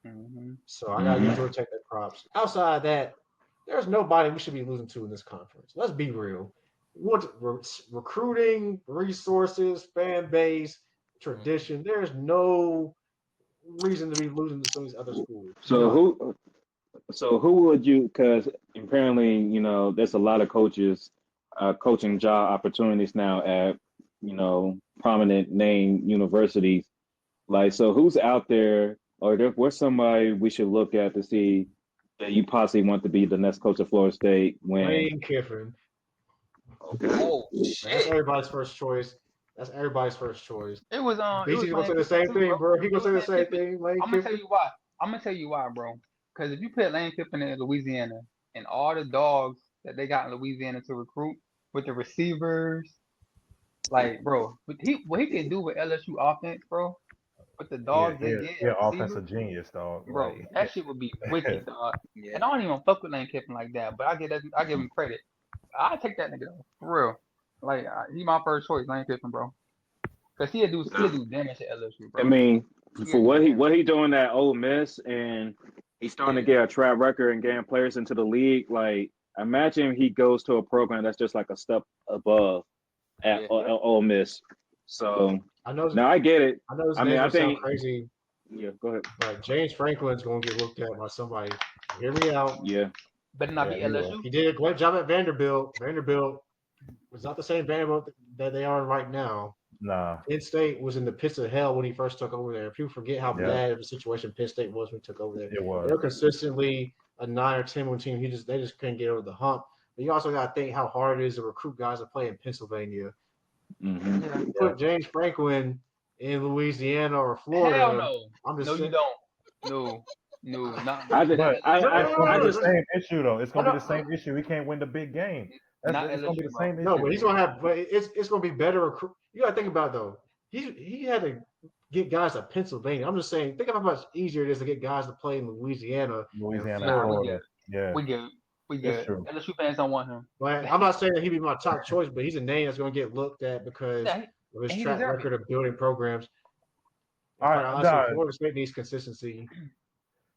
hmm So I gotta give Hmm. Georgia Tech their props. Outside of that, there's nobody we should be losing to in this conference. Let's be real. What recruiting, resources, fan base, tradition. There's no reason to be losing to some of these other schools. So None. who would you? Because apparently, there's a lot of coaches, coaching job opportunities now at prominent name universities. Like, so who's out there, or what's somebody we should look at to see that you possibly want to be the next coach of Florida State when? Lane Kiffin. Okay. Oh That's shit. everybody's first choice. That's everybody's first choice. it was BT's gonna Lane say the Kiffin same too, thing, bro. bro. He It gonna was say the Lane same Kiffin. thing. Lane I'm gonna tell Kiffin. you why. I'm gonna tell you why, bro. Because if you put Lane Kiffin in Louisiana and all the dogs that they got in Louisiana to recruit with the receivers, like, bro, what he can do with LSU offense, bro, with the Yeah, dogs they get yeah, at receiver, offensive genius, dog. bro, Like, that shit would be wicked, dog. Yeah. And I don't even fuck with Lane Kiffin like that, but I give him credit. I take that nigga though, for real. Like, he my first choice, Lane Kiffin, bro. Cause he'll do damage at LSU, I bro. mean, He'll for do damage. what he doing at Ole Miss, and he's starting to Yeah. get a track record and getting players into the league. Like, Imagine he goes to a program that's just like a step above at Yeah. Ole Miss. So I know. now I get it. I know his I mean, name's I gonna sound think crazy, yeah. Go ahead. but James Franklin's gonna get looked at by somebody. Hear me out. Yeah. Better not be Yeah, he will. LSU. He did a great job at Vanderbilt. Vanderbilt was not the same Vanderbilt that they are right now. Nah. Penn State was in the pits of hell when he first took over there. People forget how Yeah, bad of a situation Penn State was when he took over there. it was. They were consistently a 9 or 10 win team. They just couldn't get over the hump. But you also got to think how hard it is to recruit guys to play in Pennsylvania. Mm-hmm. Yeah. You put James Franklin in Louisiana or Hell Florida. no. I'm just No, you saying. don't. No, not I just, But I, No, no, I, it's no, gonna I be no, the just, no, same issue though. It's gonna be no. the same issue. He can't win the big game. not It's gonna be LSU, the bro. same No, issue. but he's gonna have. But it's gonna be better recruit. You gotta think about it, though. He had to get guys to Pennsylvania. I'm just saying. Think of how much easier it is to get guys to play in Louisiana and Louisiana, Nah, we Florida. good. Yeah, We good. We it's good. true. LSU fans don't want him. But I'm not saying that he'd be my top choice, but he's a name that's gonna get looked at because Yeah, of his and he track deserves record of building programs. All Quite right, honestly, nah, Florida State needs consistency.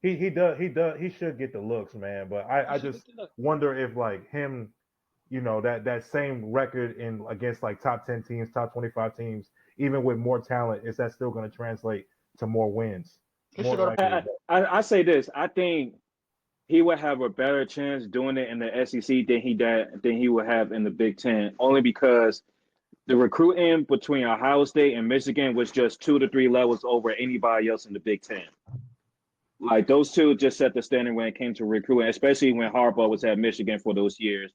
he should get the looks, man. But it. I just wonder if like him, that same record in against like top 10 teams, top 25 teams, even with more talent, is that still going to translate to more wins? He More should go to likely. I say this. I think he would have a better chance doing it in the SEC than he would have in the Big Ten, only because the recruiting between Ohio State and Michigan was just 2 to 3 levels over anybody else in the Big Ten. Like those two just set the standard when it came to recruiting, especially when Harbaugh was at Michigan for those years.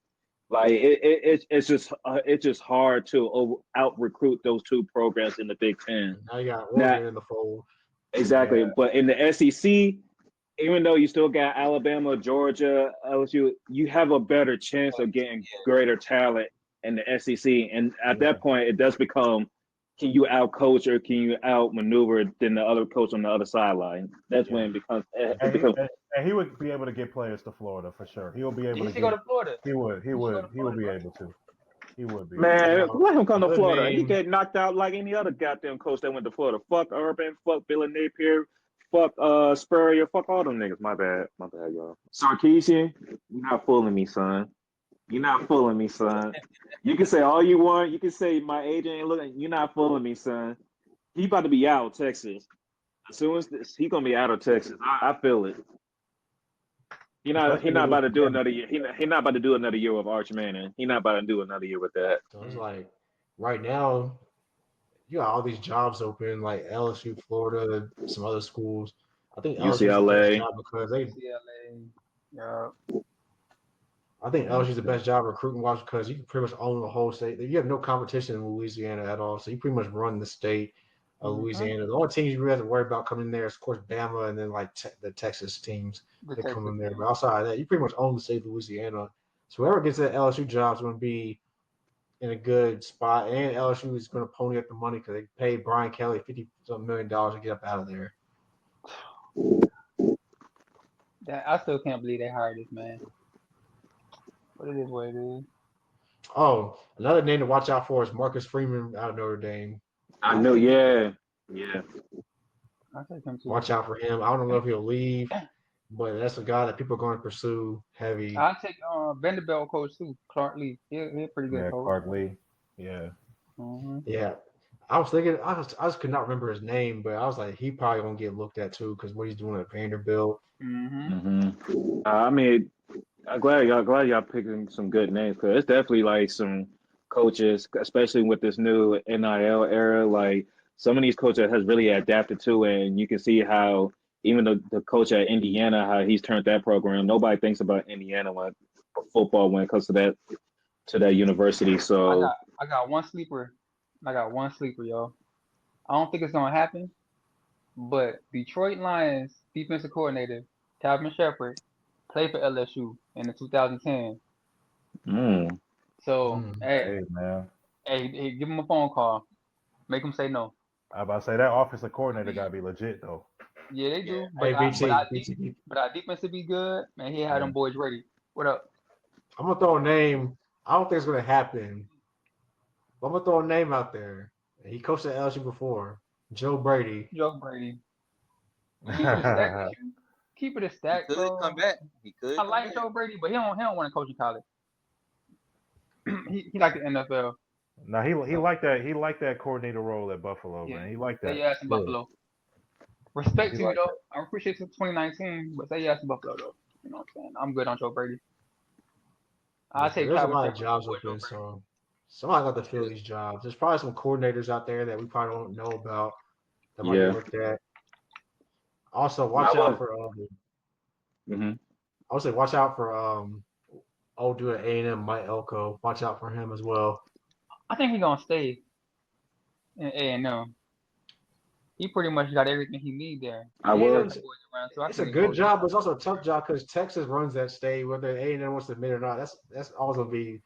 Like it's just hard to out recruit those two programs in the Big Ten. Now you got Now, Oregon in the fold. exactly, Yeah, but in the SEC, even though you still got Alabama, Georgia, LSU, you have a better chance of getting greater talent in the SEC. And at yeah. that point, it does become, can you out coach or can you outmaneuver than the other coach on the other sideline? That's Yeah. when it becomes. And he would be able to get players to Florida for sure. He will be able He to should go get. to Florida. He would. He He should go would. to He would Florida, be bro. able to. He would be. Man, Now, let him come a to good Florida. He name. get knocked out like any other goddamn coach that went to Florida. Fuck Urban, fuck Billy Napier, fuck Spurrier, fuck all them niggas. My bad, y'all. Sarkeesian, you're not fooling me, son. You're not fooling me, son. You can say all you want. You can say my agent ain't looking. You're not fooling me, son. He about to be out of Texas. As soon as this, he gonna be out of Texas. I feel it. He Especially not with about to do Louisiana. another year. He not about to do another year with Arch Manning. He not about to do another year with that. So it's like right now, you got all these jobs open, like LSU, Florida, some other schools. I think LSU is the best UCLA. job because they. UCLA. Yeah. I think LSU is the best job recruiting wise because you can pretty much own the whole state. You have no competition in Louisiana at all, so you pretty much run the state of Louisiana. The only teams you really have to worry about coming in there is, of course, Bama and then like the Texas teams The that come Texas in there. team. But outside of that, you pretty much own the state of Louisiana. So whoever gets that LSU job is going to be in a good spot, and LSU is going to pony up the money because they paid Brian Kelly $50 million to get up out of there. I still can't believe they hired this man. But it is what it is. Oh, another name to watch out for is Marcus Freeman out of Notre Dame. I know. Yeah. I take him too. Watch out for him. I don't know if he'll leave, but that's a guy that people are going to pursue heavy. I take Vanderbilt coach too, Clark Lee. He's a pretty good Yeah, coach. Clark Lee. Yeah. Mm-hmm. Yeah. I was thinking, I just could not remember his name, but I was like, he probably gonna get looked at too because what he's doing at Vanderbilt. Mm-hmm. I mean, I'm glad y'all picking some good names because it's definitely like some coaches, especially with this new NIL era. Like some of these coaches has really adapted to it, and you can see how even the coach at Indiana, how he's turned that program. Nobody thinks about Indiana when football when it comes to that university. So I got one sleeper. Y'all. I don't think it's gonna happen, but Detroit Lions defensive coordinator Calvin Shepard played for LSU in the 2010. So Hey, man. hey, give him a phone call. Make him say no. I about to say that offensive coordinator got to be legit though. Yeah, they do. Hey, BT. But our defense will be good. Man, he had them boys ready. What up? I'm gonna throw a name. I don't think it's gonna happen. But I'm gonna throw a name out there. He coached at LSU before. Joe Brady. Joe Brady. Keep keep it a He stack, could come bro. back. He could I come like back. Joe Brady, but he don't want to coach in college. He like the NFL. Now he So liked that coordinator role at Buffalo, yeah, man. He liked say that. yes in Yeah, Buffalo. Respect he to you liked though. that. I appreciate you 2019, but say yes in Buffalo though. You know what I'm saying? I'm good on Joe Brady. Yeah, I 'cause take there's a Calvin lot of Johnson jobs over Joe open, Brady. so somebody got to fill Yeah. these jobs. There's probably some coordinators out there that we probably don't know about that might get Yeah. looked at. Also, I watch out was. for Hmm. I would say watch out for old dude at A&M, Mike Elko. Watch out for him as well. I think he's gonna stay in A&M. He pretty much got everything he need there, I and he got will. the And boys around, so I it's think a he can good coach. job, but it's also a tough job because Texas runs that state, whether A&M wants to admit or not. That's always gonna be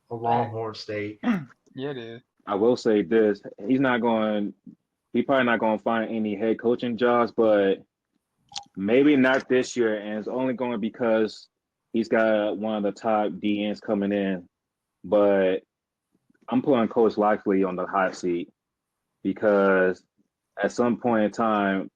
a Fact. Longhorn state. Yeah, it is. I will say this. He's not going. He probably not going to find any head coaching jobs, but maybe not this year. And it's only going because he's got one of the top DNs coming in. But I'm putting Coach Likely on the hot seat because at some point in time,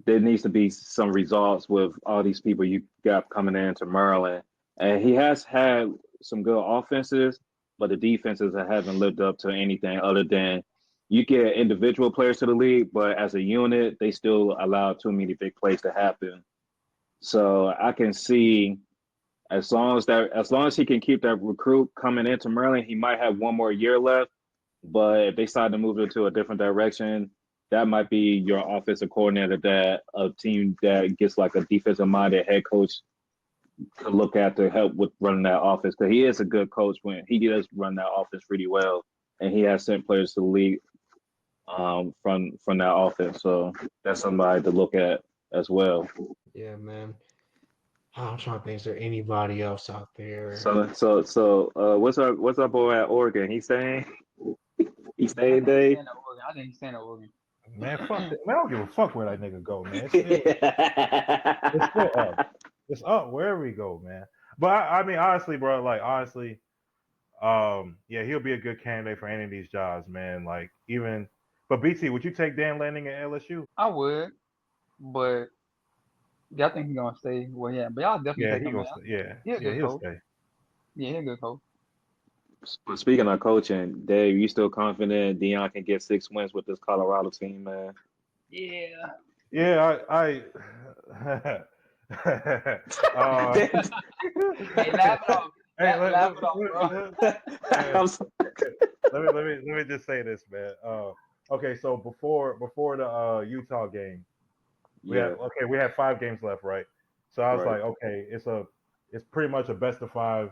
there needs to be some results with all these people you got coming into Maryland. And he has had some good offenses, but the defenses haven't lived up to anything other than you get individual players to the league, but as a unit, they still allow too many big plays to happen. So I can see as long as he can keep that recruit coming into Maryland, he might have one more year left. But if they start to move into a different direction, that might be your offensive coordinator that a team that gets like a defensive minded head coach to look at to help with running that offense. Because he is a good coach when he does run that offense pretty well, and he has sent players to the league from that offense. So that's somebody to look at as well. Yeah, man. I'm trying to think. Is there anybody else out there? What's our boy at Oregon? He I staying, think he's Dave. staying at Oregon. I think he's staying at Oregon. Man, fuck that. Man, I don't give a fuck where that nigga go, man. It's still up. It's up wherever he go, man. But I mean, honestly, bro, like honestly, yeah, he'll be a good candidate for any of these jobs, man. Like even, but BT, would you take Dan Lanning at LSU? I would, but yeah, I think he's gonna stay where he at. But y'all definitely Yeah, take he him, gonna man. stay. Yeah, He a yeah, good he'll coach. stay. Yeah, he a good coach. But speaking of coaching, Dave, you still confident Dion can get 6 wins with this Colorado team, man? Yeah. Yeah, uh, Hey, laugh it off. hey, Laugh it off, bro. hey, I'm so- let me just say this, man. Okay, so before the Utah game, yeah, we had 5 games left, right? So I was right. like, okay, it's pretty much a best of 5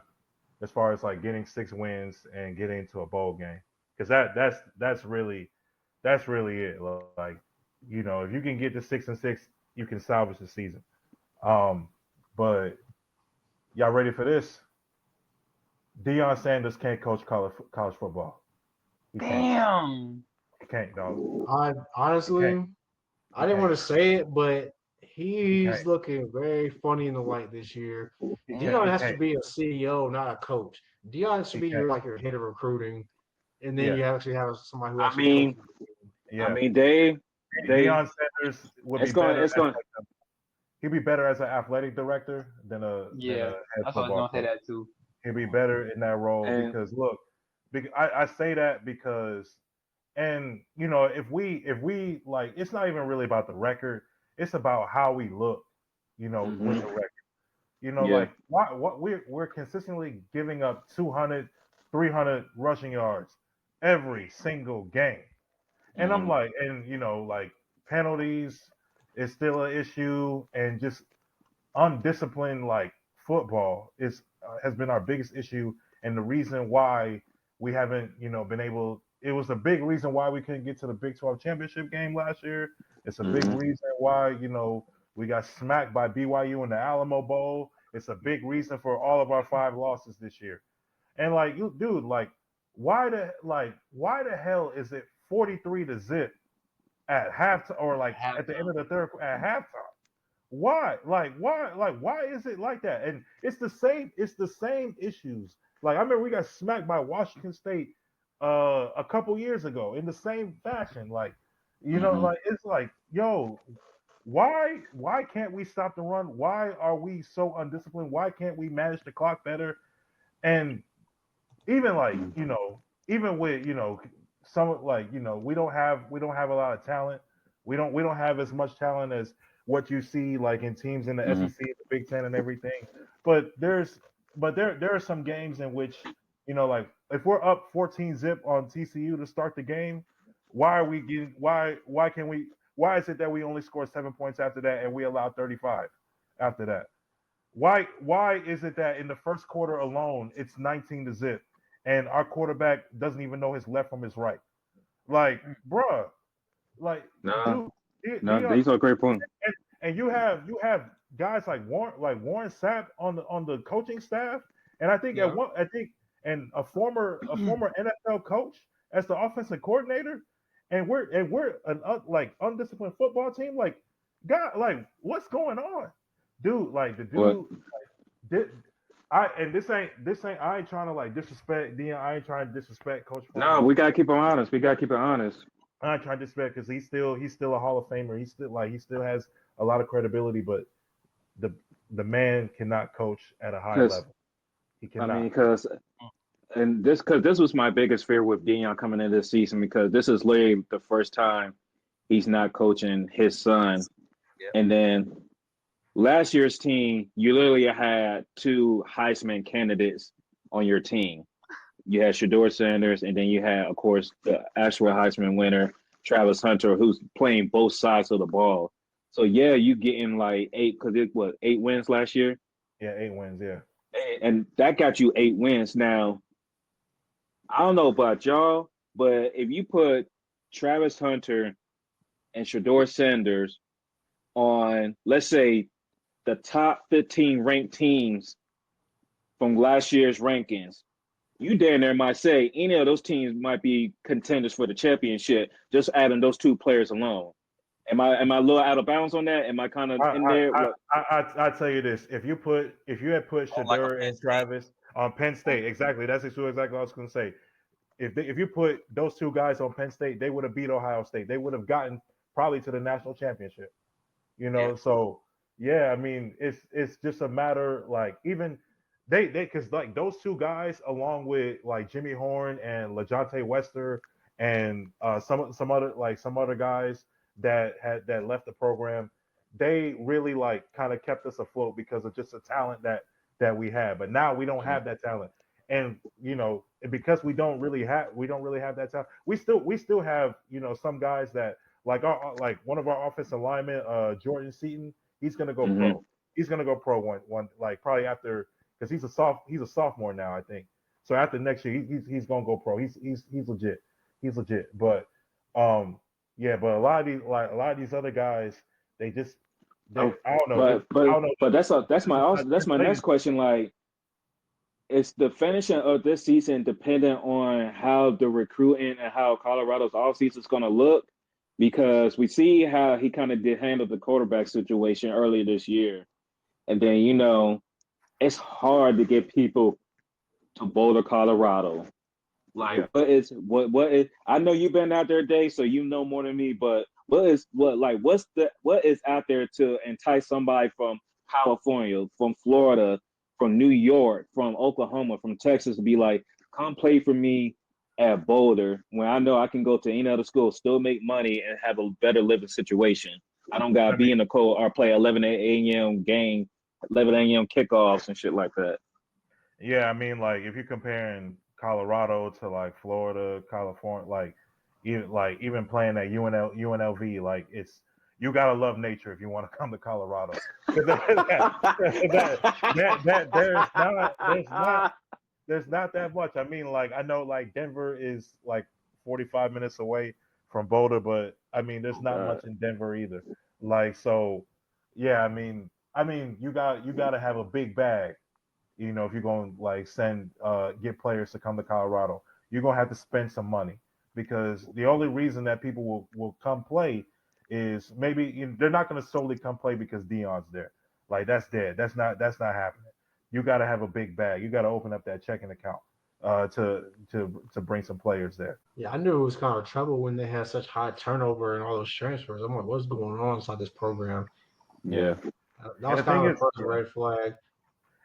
as far as like getting 6 wins and getting to a bowl game, because that's really it. Like, if you can get to 6-6, you can salvage the season. Um, but y'all ready for this? Deion Sanders can't coach college football. He can't. Damn. He can't, dog. I He can't. honestly, He I didn't can't. want to say it, but He he's can't. looking very funny in the light this year. He can't. Dion He Damn. has to can't. be a CEO, not a coach. Dion should He be can't. your head of recruiting, and then Yeah. you actually have somebody who I actually mean, coaches. Yeah. Dave, Deion Sanders would be it's going, better it's as going. like he'd be better as an athletic director than a Yeah. head That's what I was football gonna say coach. that too. He'd be better in that role And because look, I say that because, and if we like, it's not even really about the record. It's about how we look, with the mhm, record. yeah, Like what we're consistently giving up 200, 300 rushing yards every single game. And I'm mhm, like, and like penalties is still an issue, and just undisciplined like football is has been our biggest issue, and the reason why we haven't been able. It was a big reason why we couldn't get to the Big 12 championship game last year. It's a big mhm, reason why we got smacked by BYU in the Alamo Bowl. It's a big reason for all of our 5 losses this year. And like you, dude, like why the hell is it 43-0 at halftime, or like at the end of Halftime. the third at halftime? Why? Why is it like that? And it's the same issues. Like I remember we got smacked by Washington State a couple years ago in the same fashion. Like, mhm. like it's like, yo, why can't we stop the run? Why are we so undisciplined? Why can't we manage the clock better? And even like even with some like we don't have a lot of talent. We don't have as much talent as what you see like in teams in the Mhm. SEC, the Big Ten, and everything. But there are some games in which like if we're up 14 zip on TCU to start the game, why are we getting why can we why is it that we only score 7 points after that and we allow 35 after that? Why is it that in the first quarter alone it's 19 to zip and our quarterback doesn't even know his left from his right? Like, bruh, like, No, dude, no, Dion, these are great points. and you have guys like Warren Sapp on the coaching staff, and I think Yeah. and a former NFL coach as the offensive coordinator, and we're an like undisciplined football team. Like, God, like, what's going on, dude? Like the What? dude. Did, this ain't I ain't trying to like disrespect Dion. I ain't trying to disrespect Coach No, Prime. we gotta keep it honest. We gotta keep it honest. I'm not trying to disrespect because he's still a Hall of Famer. He still has a lot of credibility, but the the man cannot coach at a high Because level. He I mean, cannot. because this was my biggest fear with Dion coming in this season because this is literally the first time he's not coaching his son, Yeah. and then last year's team, you literally had two Heisman candidates on your team. You had Shador Sanders, and then you had, of course, the actual Heisman winner, Travis Hunter, who's playing both sides of the ball. So yeah, you getting like eight because it was 8 wins last year, Yeah, 8 wins. Yeah, and that got you 8 wins. Now I don't know about y'all, but if you put Travis Hunter and Shador Sanders on, let's say, the top 15 ranked teams from last year's rankings, you damn near might say any of those teams might be contenders for the championship. Just adding those two players alone. Am I a little out of bounds on that? Am I kind of I in I there? I Like, I tell you this: if you had put On like a Shador Penn and State. Travis on Penn State, exactly that's exactly what I was going to say. If you put those two guys on Penn State, they would have beat Ohio State. They would have gotten probably to the national championship. Yeah. So yeah, I mean, it's just a matter like even they because like those two guys along with like Jimmy Horn and LaJonte Wester and some other guys that left the program, they really like kind of kept us afloat because of just the talent that we had. But now we don't mhm, have that talent, and because we don't really have that talent, we still have some guys that like one of our offensive linemen, Jordan Seaton, he's gonna go mhm. pro. He's gonna go pro one like probably after because he's a sophomore now, I think. So after next year, he's gonna go pro. He's legit. He's legit. But yeah, but a lot of these other guys, they just Oh, I don't know. but I but don't know. but that's They're my just not also that's my next translating. question. Like, is the finishing of this season dependent on how the recruiting and how Colorado's offseason is going to look? Because we see how he kind of did handle the quarterback situation earlier this year, and then it's hard to get people to Boulder, Colorado. Like, Yeah. what is? I know you've been out there, Dave, so you know more than me. But what is out there to entice somebody from California, from Florida, from New York, from Oklahoma, from Texas to be like, come play for me at Boulder when I know I can go to any other school, still make money, and have a better living situation. I don't gotta I be mean, in the cold or play 11 a.m. game, 11 a.m. kickoffs and shit like that. yeah, I mean, like if you're comparing Colorado to like Florida, California, like even playing at UNLV, like you gotta love nature if you want to come to Colorado. 'Cause that there's not that much. I mean, like I know like Denver is like 45 minutes away from Boulder, but I mean there's Oh not God. much in Denver either. Like so, yeah. I mean you gotta have a big bag. If you're going to like get players to come to Colorado, you're gonna have to spend some money because the only reason that people will come play is maybe they're not gonna solely come play because Dion's there. Like that's dead. That's not happening. You got to have a big bag. You got to open up that checking account. to bring some players there. Yeah, I knew it was kind of trouble when they had such high turnover and all those transfers. I'm like, what's going on inside this program? Yeah. That And was the thing kind of is, the first red flag.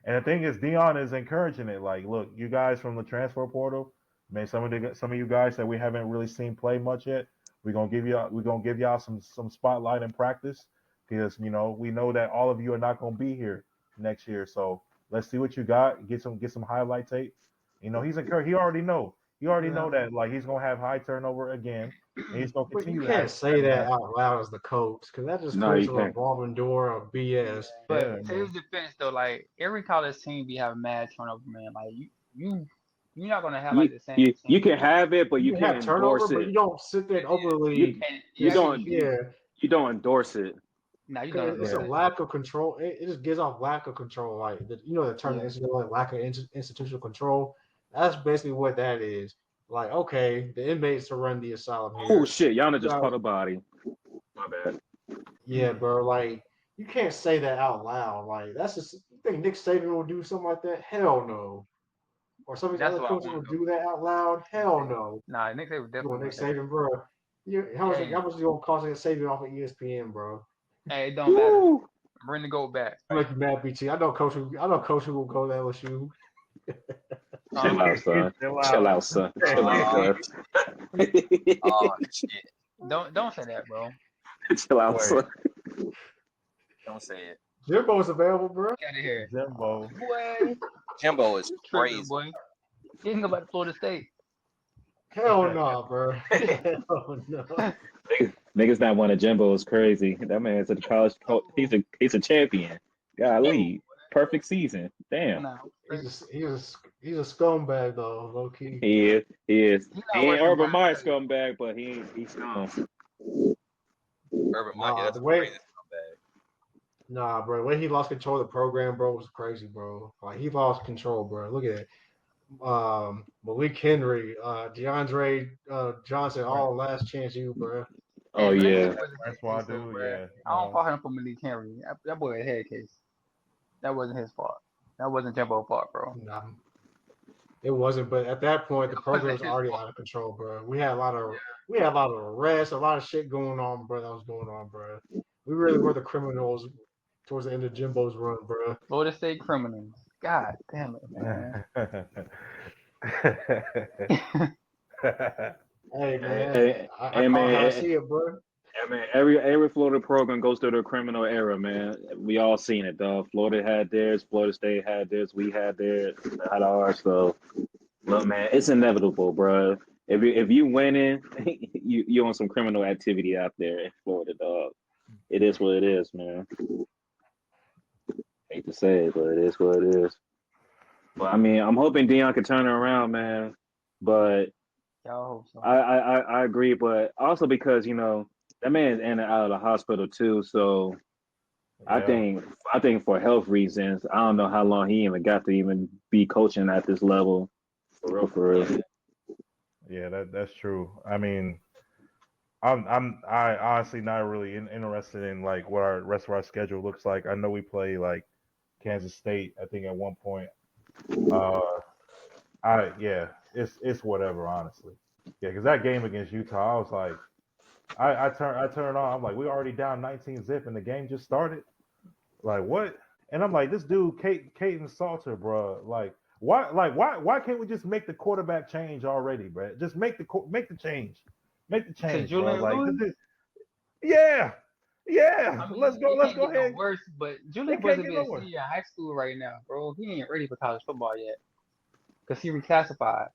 and the thing is, Dion is encouraging it. Like, look, you guys from the transfer portal, man, some of you guys that we haven't really seen play much yet, we're gonna give y'all some spotlight in practice because we know that all of you are not gonna be here next year. So let's see what you got. Get some highlight tape. He's encouraged. He already know. He already Yeah. know that like he's gonna have high turnover again, and he's gonna But you continue to can't have. say that out loud as the coach because that just No, creates you a can't. revolving door of BS. But Yeah, to man. his defense though, like every college team be having mad turnover, man. Like you're not gonna have like the same You team. can have it, but You you can can't have turnover, endorse but it. you don't sit there and You openly And you yeah, don't yeah, you don't endorse it. nah, you don't because it's endorse a that. lack of control. It just gives off lack of control. Like the term Yeah. NCAA, lack of institutional control. That's basically what that is. Like, okay, the inmates to run the asylum Oh here. shit, Yana just Yeah, caught a body. My bad. yeah, bro. Like, you can't say that out loud. Like, that's just you think Nick Saban will do something like that? Hell no. Or some of these That's other what I coaches want will though. do that out loud? Hell no. Nah, Nick Saban You want definitely Nick gonna say that. Saban, bro? How much you gonna cost Nick Saban off of ESPN, bro? Hey, it don't matter. Woo! Bring the goat back. I make you mad, BT. I know coach who will go to LSU. Chill out, son. Chill Chill out. out, son. Chill out, Uh, son. oh shit! Don't say that, bro. Chill out, Wait, son. Don't say it. Jimbo's available, bro. Get out of here. Jimbo. Boy, Jimbo is you tripping, crazy. boy. He can go back to Florida State. Hell no, bro. Hell no. Niggas not want a Jimbo is crazy. That man's a college. He's a champion. Golly, perfect season. Damn, Nah, He's a scumbag though, low key. he is. He is. he's He not ain't worse than Urban Brian Meyer Kelly. scumbag, but he's scum. Urban Meyer, Nah, that's the a way crazy scumbag. Nah, bro. The way he lost control of the program, bro, was crazy, bro. Like he lost control, bro. Look at it. Malik Henry, DeAndre Johnson, all last chance you, bro. Oh Hey, but yeah. that wasn't his That's why I case though, do. bro. Yeah. I don't fault him for Malik Henry. That boy a head case. That wasn't his fault. That wasn't Jimbo's fault, bro. Nah, it wasn't. But at that point, the It program wasn't was his already fault. out of control, bro. We had a lot of arrests, a lot of shit going on, bro. That was going on, bro. We really were the criminals towards the end of Jimbo's run, bro. Florida State criminals. God damn it, man. Hey, man, Hey, I hey, call it man. how I see it, bro. I mean, every Florida program goes through the criminal era, man. We all seen it, though. Florida had theirs, Florida State had theirs, we had theirs, had ours. So, look, man, it's inevitable, bro. If you winning, you on some criminal activity out there in Florida, dog. It is what it is, man. Hate to say it, but it is what it is. But I mean, I'm hoping Dion can turn it around, man. But Y'all hope so. I agree, but also because that man's in and out of the hospital too. So I Yeah. think for health reasons, I don't know how long he even got to even be coaching at this level. For real, for real. Yeah, that's true. I mean, I honestly not really interested in like what our rest of our schedule looks like. I know we play like Kansas State, I think at one point. Uh, it's whatever, honestly. Yeah, because that game against Utah, I was like, I turned on. I'm like, we already down 19 zip, and the game just started. Like what? And I'm like, this dude, Caden Salter, bro. Why can't we just make the quarterback change already, bro? Just make the change, To bro. Julian Like, Lewis? yeah. I mean, Let's it go can't get no ahead. worse, but Julian It supposed can't to get be no a worse. senior in high school right now, bro. He ain't ready for college football yet. Because he reclassified.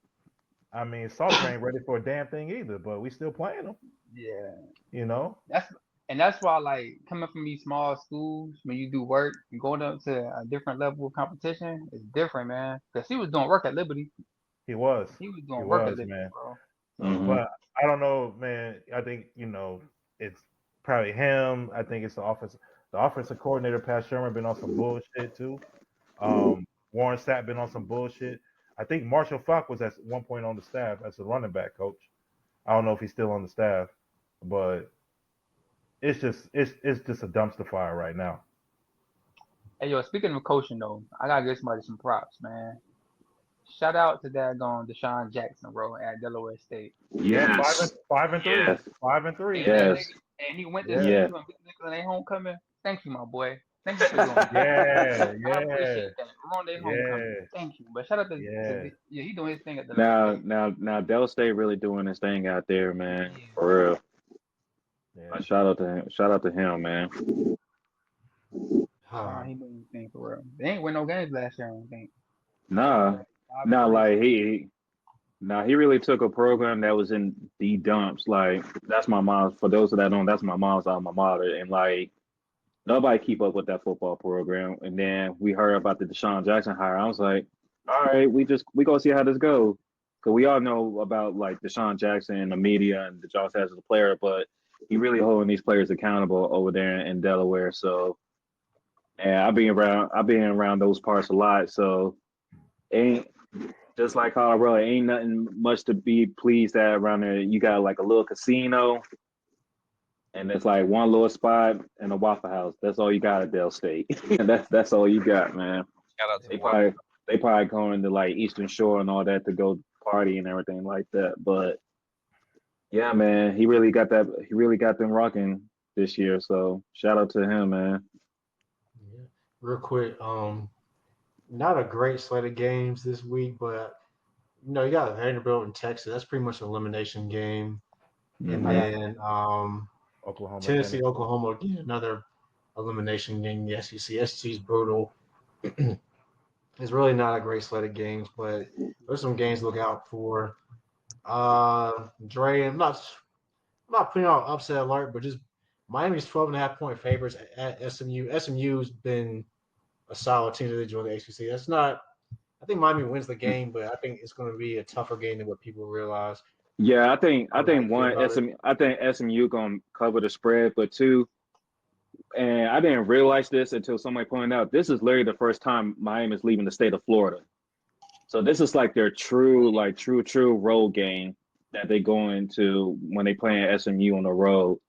I mean, Salter ain't ready for a damn thing either, but we still playing him. Yeah. You know? That's why, like, coming from these small schools, when you do work and going up to a different level of competition, it's different, man. Because he was doing work at Liberty. He was. He was He doing work at was, Liberty, man. bro. Mhm. But I don't know, man. I think it's probably him. I think it's the offensive coordinator, Pat Shermer, been on some bullshit too. Warren Sapp been on some bullshit. I think Marshall Falk was at one point on the staff as a running back coach. I don't know if he's still on the staff, but it's just a dumpster fire right now. Hey, yo, speaking of coaching, though, I got to give somebody some props, man. Shout out to that going Deshaun Jackson, bro, at Delaware State. Yeah, Yes. five and three, Yes. 5-3. And that Yes. nigga, and he went to Yeah, Yeah. CU and beat niggas in their homecoming. Thank you, my boy. Thank you for doing that. yeah, I yeah, appreciate that. Ruined their homecoming. yeah, Thank you. But shout out yeah, yeah, he doing his thing at Delaware Now, State. now, Del State really doing his thing out there, man. Yeah. For real. yeah. Shout out to him. Shout out to him, man. He doing his thing for real. They ain't win no games last year, I don't think. Nah, Like, nah, 5-3. like he really took a program that was in the dumps. Like that's my mom's. For those that don't, that's my mom's alma mater, and like nobody keep up with that football program. And then we heard about the Deshaun Jackson hire. I was like, all right, we gonna see how this goes. Cause we all know about like Deshaun Jackson and the media and the Josh as a player, but he really holding these players accountable over there in Delaware. So, and I've been around those parts a lot. So, ain't just like Colorado, ain't nothing much to be pleased at around there. You got like a little casino, and it's like one little spot and a Waffle House. That's all you got at Dell State. That's all you got, man. Shout out to They the Waffle. probably going to like Eastern Shore and all that to go party and everything like that. But yeah, man, he really got that. He really got them rocking this year. So shout out to him, man. Yeah. Real quick, not a great slate of games this week, but you got Vanderbilt and Texas. That's pretty much an elimination game. And Mhm. then Oklahoma, Tennessee, Oklahoma, again, another elimination game in the SEC. SEC is brutal. It's really not a great slate of games, but there's some games to look out for. Dre, I'm not putting on upset alert, but just Miami's 12.5 point favorites at SMU. SMU's been a solid team to join the ACC. That's not. I think Miami wins the game, but I think it's going to be a tougher game than what people realize. Yeah, I I don't know how think you feel one about it. I think SMU gonna cover the spread, but two, and I didn't realize this until somebody pointed out. This is literally the first time Miami is leaving the state of Florida. So this is like their true road game that they go into when they play at SMU on the road.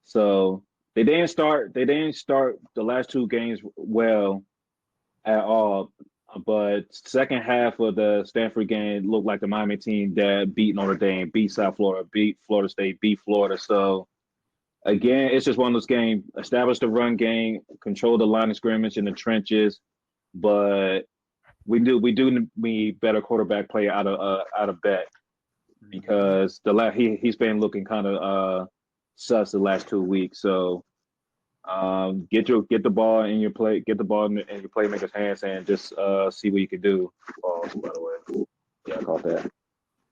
So they didn't start the last two games well at all. But second half of the Stanford game looked like the Miami team that beat Notre Dame, beat South Florida, beat Florida State, beat Florida. So again, it's just one of those games. Establish the run game, control the line of scrimmage in the trenches, but we do need better quarterback play out of Beck because he's been looking kind of sus the last 2 weeks. So get the ball in your play, get the ball in your playmakers' hands, and just see what you can do. Balls, by the way. Yeah, I caught that.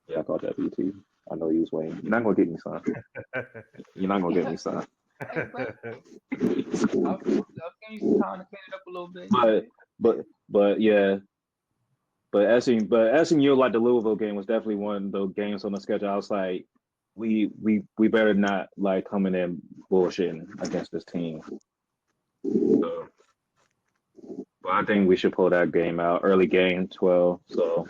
Yeah, I caught that, BT. I know you was waiting. You're not gonna get me, son. You're not gonna get me, son. Hey, bro, I'll give you some time to clean it up a little bit. But yeah. But SMU, like the Louisville game, was definitely one of those games on the schedule. I was like, we better not like coming in bullshitting against this team. So, but I think we should pull that game out. Early game, 12. So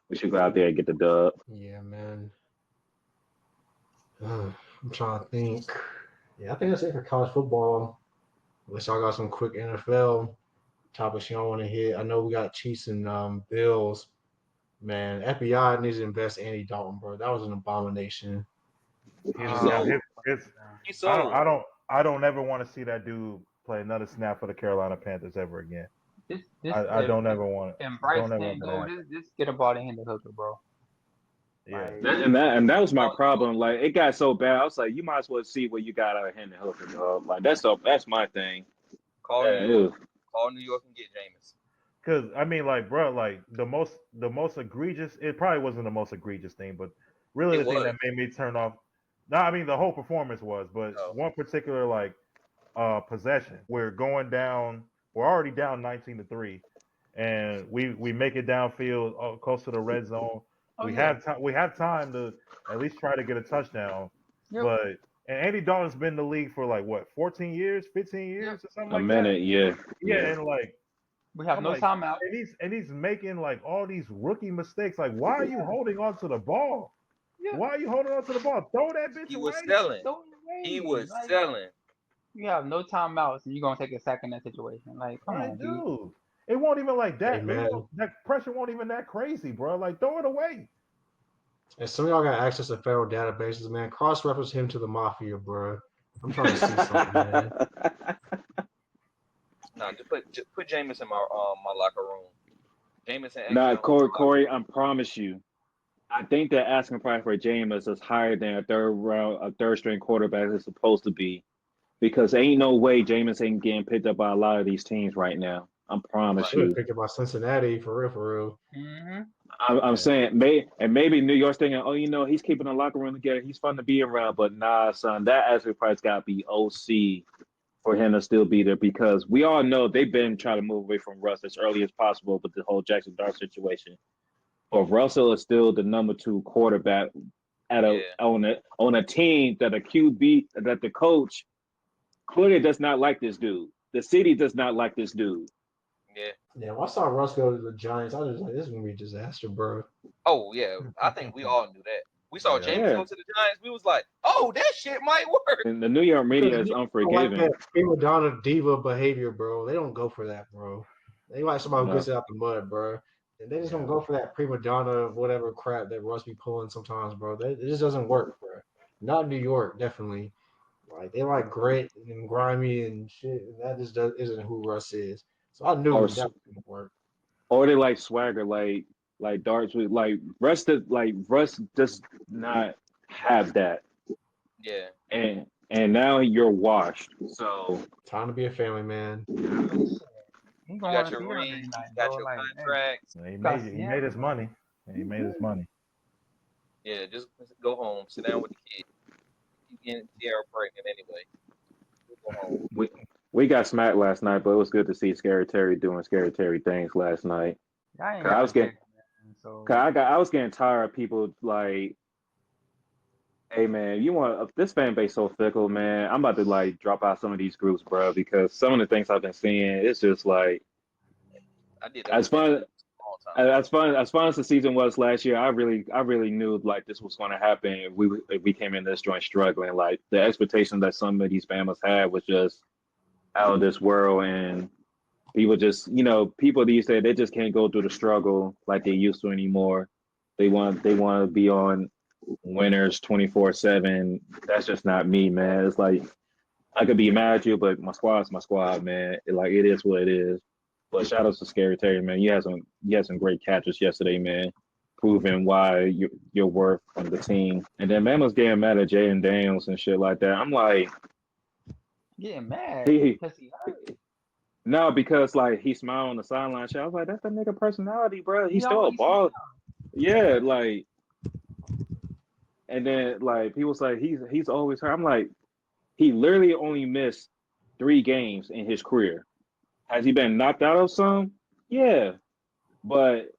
we should go out there and get the dub. Yeah, man. I'm trying to think. Yeah, I think that's it for college football. Unless y'all got some quick NFL topics y'all want to hit. I know we got Chiefs and Bills. Man, FBI needs to invest in Andy Dalton, bro. That was an abomination. He's sold. I don't ever want to see that dude play another snap for the Carolina Panthers ever again. I don't ever want it. And Bryce Don't ever can't want go. that. This get a ball to Hendon Hooker, bro. Yeah. And that was my problem. Like it got so bad. I was like, you might as well see what you got out of Hendon Hooker, dog. Like that's my thing. Call New York and get Jameis. Cause I mean, like, bro, like the most egregious. It probably wasn't the most egregious thing, but really the thing that made me turn off. No, I mean the whole performance was, but one particular like possession. We're going down. We're already down 19-3, and we make it downfield close to the red zone. We have time to at least try to get a touchdown. Yep. But and Andy Dalton's been in the league for like what 14 years, 15 years or something like that. Yeah, and like we have no timeout. And he's making like all these rookie mistakes. Like, why are you holding on to the ball? Yeah. Why are you holding on to the ball? Throw that bitch away. He was selling. He was selling. You have no timeouts, and you're gonna take a sack in that situation. Like, come on, dude. It won't even like that. Hey, man. That pressure won't even that crazy, bro. Like throw it away. And some of y'all got access to federal databases, man. Cross-reference him to the mafia, bro. I'm trying to see something, man. No, just put Jameis in my locker room. Jameis and Nah, Exum in my locker Corey, I room. promise you. I think that asking price for Jameis is higher than a third string quarterback is supposed to be. Because ain't no way Jameis ain't getting picked up by a lot of these teams right now. I promise Should Right. have you. picked up by Cincinnati for real, for real. Mm-hmm. I'm Yeah. saying, maybe New York's thinking, oh, he's keeping the locker room together. He's fun to be around. But nah, son, that asking price got to be OC for him to still be there because we all know they've been trying to move away from Russ as early as possible with the whole Jackson Dart situation. But Russell is still the number 2 quarterback Yeah. on a team that a QB that the coach clearly does not like this dude. The city does not like this dude. Yeah. Yeah, when I saw Russ go to the Giants, I was just like, this is gonna be a disaster, bro. Oh yeah. I think we all knew that. We saw Yeah. Jameis Yeah. go to the Giants. We was like, oh, that shit might work. And the New York Because media is you don't like unforgiving. that prima donna diva behavior, bro. They don't go for that, bro. They like somebody who No. gets it out the mud, bro. And they just Yeah. don't go for that prima donna whatever crap that Russ be pulling sometimes, bro. It just doesn't work, bro. Not in New York, definitely. Like they like grit and grimy and shit, and that just isn't who Russ is. So I Or knew that wouldn't work. or they like swagger, like darts with like Russ does not have that. Yeah. And now you're washed. So Time to be a family man. He You going got to your see every ring. You night, got bro. your Like, hey, contracts. He got to made see he him. made his money. He made his money. Yeah. Just go home. Sit down with the kids. You getting Tierra pregnant anyway. Just go home. we got smacked last night, but it was good to see Scary Terry doing Scary Terry things last night. I ain't 'Cause I got was a getting kid, man. So I was getting tired of people like, hey man, you want this fan base so fickle, man. I'm about to like drop out some of these groups, bro, because some of the things I've been seeing, it's just like I did that as with Ben fun a long time ago. as fun as the season was last year. I really knew like this was going to happen. If we came in this joint struggling. Like the expectation that some of these families had was just out of this world, and people just people these days they just can't go through the struggle like they used to anymore. They want to be on winners 24/7. That's just not me, man. It's like I could be mad at you, but my squad's my squad, man. It is what it is. But shout out to Scary Terry, man. You had some great catches yesterday, man. Proving why you're worth on the team. And then man was getting mad at Jay and Daniels and shit like that. I'm like, getting mad he because he hurt. no, because like he smiled on the sideline shit. I was like, that's that nigga personality, bro. He's He still a always smile. ball. Yeah, like and then like people say he's always hurt. I'm like, he literally only missed 3 games in his career. Has he been knocked out of some? Yeah. But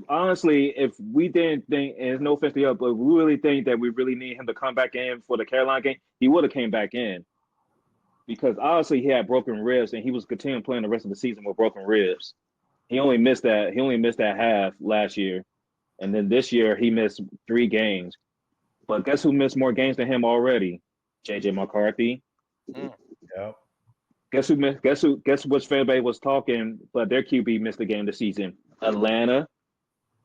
honestly, if we didn't think, and it's no offense to you, but we really think that we really need him to come back in for the Carolina game, he would have came back in. Because honestly, he had broken ribs and he was continuing playing the rest of the season with broken ribs. He only missed that. He only missed that half last year, and then this year he missed 3 games. But guess who missed more games than him already? JJ McCarthy. Mm. Yep. Guess who missed? Guess which fan base was talking? But their QB missed the game this season. Atlanta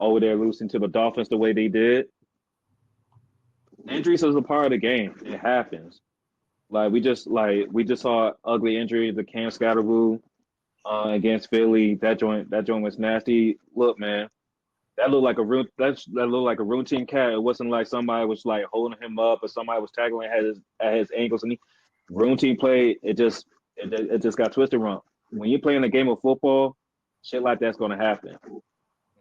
over there losing to the Dolphins the way they did. Injuries is a part of the game. It happens. We just saw ugly injury the Cam Scatterboo against Philly. That joint was nasty. Look, man, that looked like a routine cat. It wasn't like somebody was like holding him up or somebody was tackling at his ankles and routine play. It just got twisted wrong. When you're playing a game of football, shit like that's gonna happen.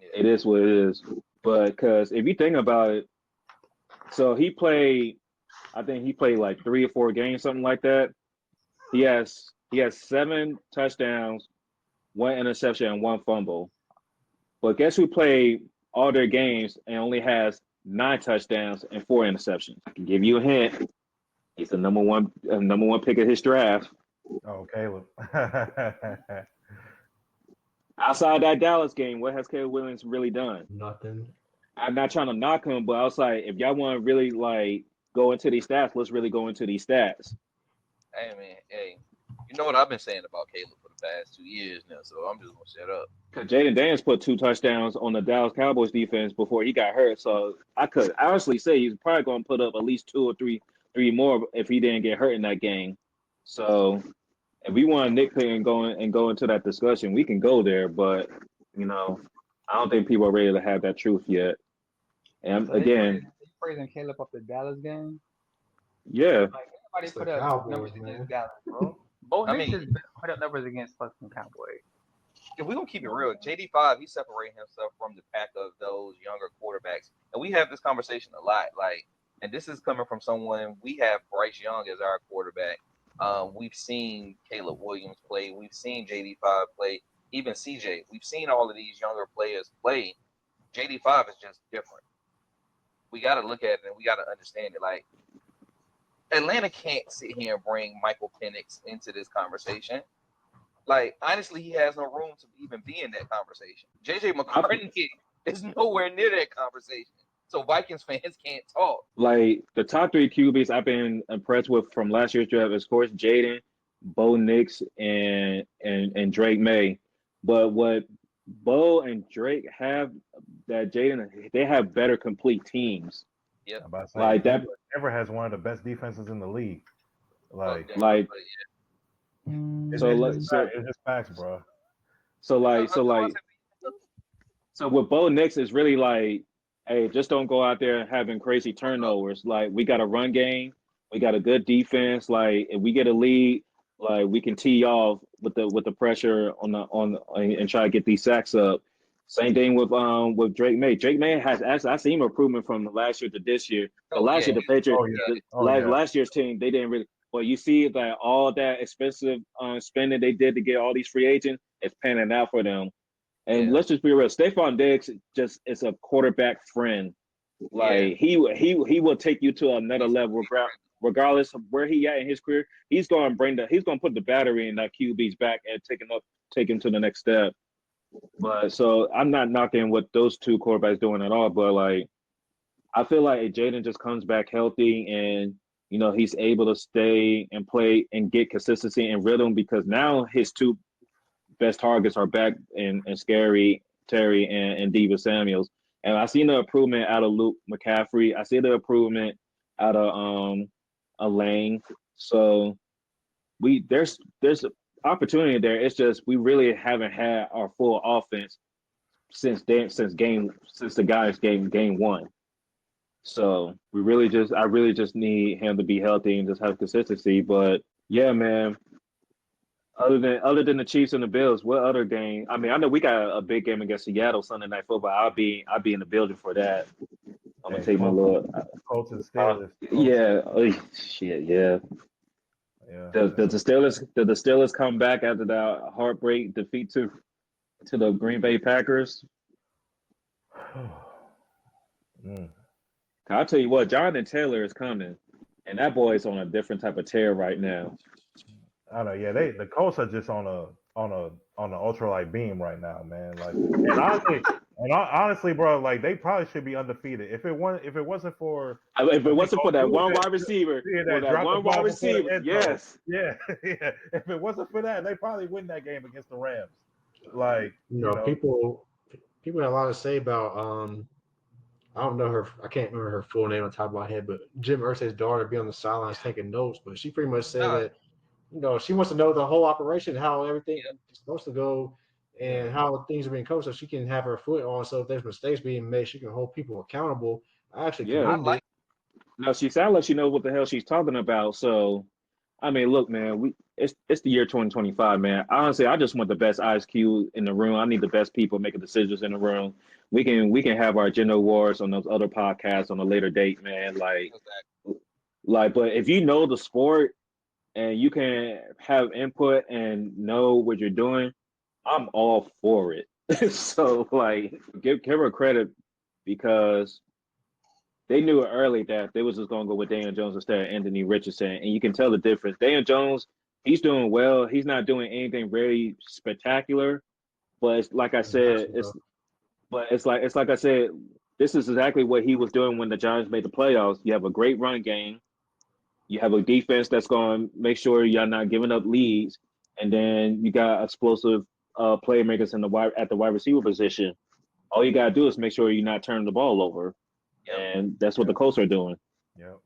Yeah. It is what it is. But because if you think about it, so I think he played like 3 or 4 games, something like that. He has 7 touchdowns, 1 interception, and 1 fumble. But guess who played all their games and only has 9 touchdowns and 4 interceptions? I can give you a hint. He's the number one pick of his draft. Oh, Caleb. Outside that Dallas game, what has Caleb Williams really done? Nothing. I'm not trying to knock him, but I was like, if y'all want to really like go into these stats, let's really go into these stats. Hey man, hey, you know what I've been saying about Caleb for the the past 2 years now, so I'm just gonna shut up. Because Jaden Daniels put 2 touchdowns on the Dallas Cowboys defense before he got hurt. So I could honestly say he's probably going to put up at least two or three more if he didn't get hurt in that game. So if we want to nitpick and go into that discussion, we can go there. But I don't think people are ready to have that truth yet. And So again, they praising Caleb up the Dallas game. yeah, Like anybody It's the put up Cowboys, numbers man. against Dallas, bro. Bo I Nix mean, has put up numbers against fucking Cowboys. if we're gonna keep it real, JD5 he's separating himself from the pack of those younger quarterbacks, and we have this conversation a lot. Like, and this is coming from someone we have Bryce Young as our quarterback. We've seen Caleb Williams play. We've seen JD5 play. Even CJ. We've seen all of these younger players play. JD5 is just different. We got to look at it and we got to understand it. Like, Atlanta can't sit here and bring Michael Penix into this conversation. Like, honestly, he has no room to even be in that conversation. JJ McCartney is nowhere near that conversation. So Vikings fans can't talk. like the top 3 QBs I've been impressed with from last year's draft is, of course, Jaden, Bo Nix, and Drake May. But what Bo and Drake have that Jaden, they have better complete teams. Yep. I'm about to say, Like that, Denver has one of the best defenses in the league. Like, like it's, so, it's, like, just, so, fact- it's just facts, bro. so, like, so, like, so with Bo Nix, it's really like, hey, just don't go out there having crazy turnovers. Like, we got a run game, we got a good defense. Like, if we get a lead, like we can tee off with the pressure on and try to get these sacks up. Same thing with Drake May. Drake May has actually, I seen improvement from last year to this year. But last year the Patriots, last year's team, they didn't really. Well, you see that all that expensive spending they did to get all these free agents, it's panning out for them. And let's just be real, Stephon Diggs just is a quarterback friend. Like he will take you to another level, regardless of where he at in his career. He's going to put the battery in that QB's back and take him to the next step. But so I'm not knocking what those two quarterbacks doing at all. But like I feel like if Jaden just comes back healthy and he's able to stay and play and get consistency and rhythm, because now his two best targets are back in Scary Terry and Diva Samuels. And I seen the improvement out of Luke McCaffrey. I see the improvement out of Lane. So there's opportunity there. It's just we really haven't had our full offense since the guys game one. So I really just need him to be healthy and just have consistency. But yeah, man. Other than the Chiefs and the Bills, what other game? I mean, I know we got a big game against Seattle Sunday Night Football. I'll be in the building for that. I'm gonna take my little Colts and Steelers. yeah. Shit, yeah. Yeah. Did the Steelers come back after that heartbreak defeat to the Green Bay Packers? I'll tell you what, Jonathan Taylor is coming, and that boy is on a different type of tear right now. I don't know. Yeah, the Colts are just on a ultralight beam right now, man. Like, and honestly, bro, like they probably should be undefeated. If it wasn't for that one wide receiver, yes, yeah. If it wasn't for that, they probably win that game against the Rams. Like, people have a lot to say about I don't know her. I can't remember her full name on top of my head, but Jim Irsay's daughter be on the sidelines taking notes. But she pretty much said that she wants to know the whole operation, how everything is supposed to go, and how things are being coached, so she can have her foot on. So if there's mistakes being made, she can hold people accountable. I actually commend it. No, she sounds like she knows what the hell she's talking about. So, I mean, look, man, it's the year 2025, man. Honestly, I just want the best IQ in the room. I need the best people making decisions in the room. We can have our gender wars on those other podcasts on a later date, man. But if you know the sport and you can have input and know what you're doing, I'm all for it. So, like, give her credit because they knew it early that they was just going to go with Daniel Jones instead of Anthony Richardson. And you can tell the difference. Daniel Jones, he's doing well. He's not doing anything very spectacular. But it's like I said, it's like I said, this is exactly what he was doing when the Giants made the playoffs. You have a great run game. You have a defense that's going to make sure you're not giving up leads. and then you got explosive playmakers in at the wide receiver position. All you gotta do is make sure you're not turning the ball over, Yep. and that's what the Colts are doing. Yep.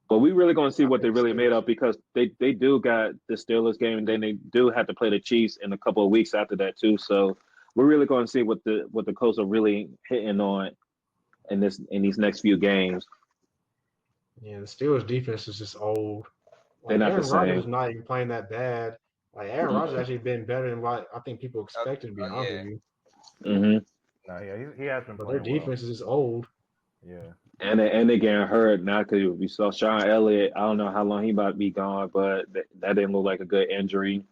But we really gonna see I what they think really made Steelers. of because they do got the Steelers game, and then they do have to play the Chiefs in a couple of weeks after that too. So we're really gonna see what the Colts are really hitting on in these next few games. Yeah, the Steelers defense is just old. They're Like not the Aaron Rodgers is same. not even playing that bad. Like Aaron Rodgers actually been better than what I think people expected. To be honest Yeah. with you, Mm-hmm. No, yeah, he has been but their playing well. defense is just old. Yeah. And they getting hurt now because we saw Sean Elliott. I don't know how long he about to be gone, but that didn't look like a good injury.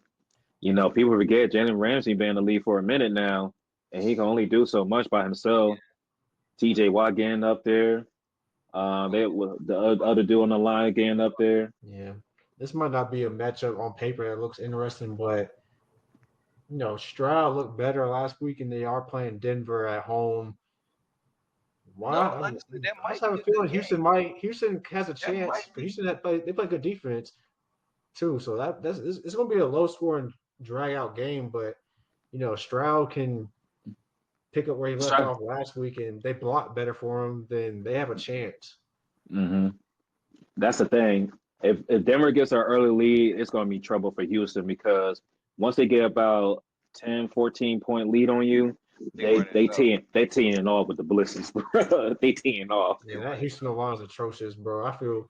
You know, people forget Jalen Ramsey been in the league for a minute now, and he can only do so much by himself. T.J. Watt getting up there. The other dude on the line getting up there. Yeah, this might not be a matchup on paper that looks interesting, but Stroud looked better last week, and they are playing Denver at home. Why? No, honestly, that I just might have be a a good feeling game. Houston has a That chance. might be. Houston they play good defense too, so it's going to be a low scoring drag out game. But Stroud can pick up where he left off last week, and they block better for him. Then they have a chance. Mm-hmm. That's the thing. If Denver gets an early lead, it's going to be trouble for Houston because once they get about 10, 14-point lead on you, They running it up. they teeing off with the blitzes. They teeing off. They Yeah, that running it Houston up. line is atrocious, bro. I feel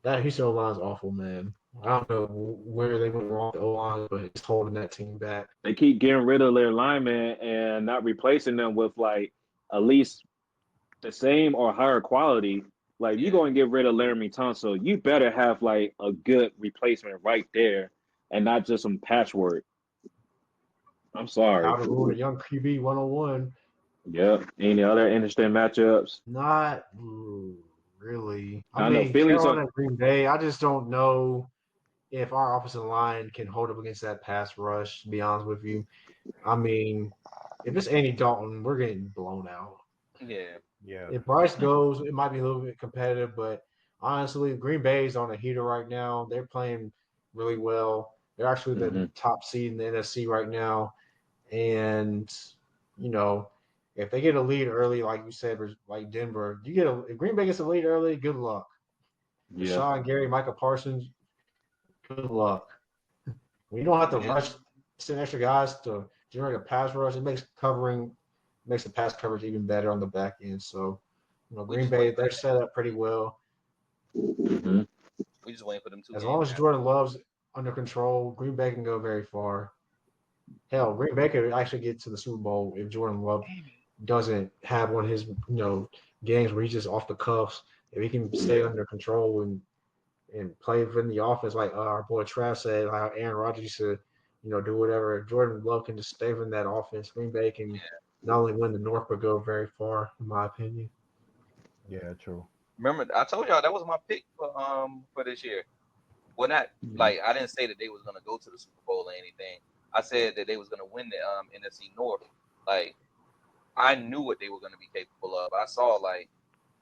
that Houston line is awful, man. I don't know where they went wrong with the O line, but it's holding that team back. They keep getting rid of their linemen and not replacing them with like at least the same or higher quality. Like you're Yeah. going to get rid of Laramie Tunsil, you better have like a good replacement right there and not just some patchwork. I'm sorry. How to ruin a young QB 101. Yep. Any other interesting matchups? Not really. I I know mean, Phillies are. Carolina and Green Bay, I just don't know if our offensive line can hold up against that pass rush, to be honest with you. I mean, if it's Andy Dalton, we're getting blown out. Yeah. Yeah. If Bryce goes, it might be a little bit competitive, but honestly, Green Bay's on a heater right now. They're playing really well. They're actually the Mhm. top seed in the NFC right now. And, you know, if they get a lead early, like you said, like Denver, if Green Bay gets a lead early, good luck. Yeah. Rashawn Gary, Micah Parsons, good luck. When you don't have to Yeah. rush, send extra guys to generate a pass rush, it makes the pass coverage even better on the back end. So, We Green just Bay, waiting for they're them. set up pretty well. Hmm. We just waiting for them 2 As long games as to happen. Jordan Love's under control, Green Bay can go very far. Hell, Green Bay could actually get to the Super Bowl if Jordan Love doesn't have one of his games where he's just off the cuffs. If he can stay under control and play within the offense like our boy Trav said, like Aaron Rodgers used to, do whatever. If Jordan Love can just stay within that offense, Green Bay can not only win the North but go very far, in my opinion. Yeah. True. Remember, I told y'all that was my pick for this year. Well, not like I didn't say that they was gonna go to the Super Bowl or anything. I said that they was gonna win the NFC North. Like I knew what they were gonna be capable of. I saw like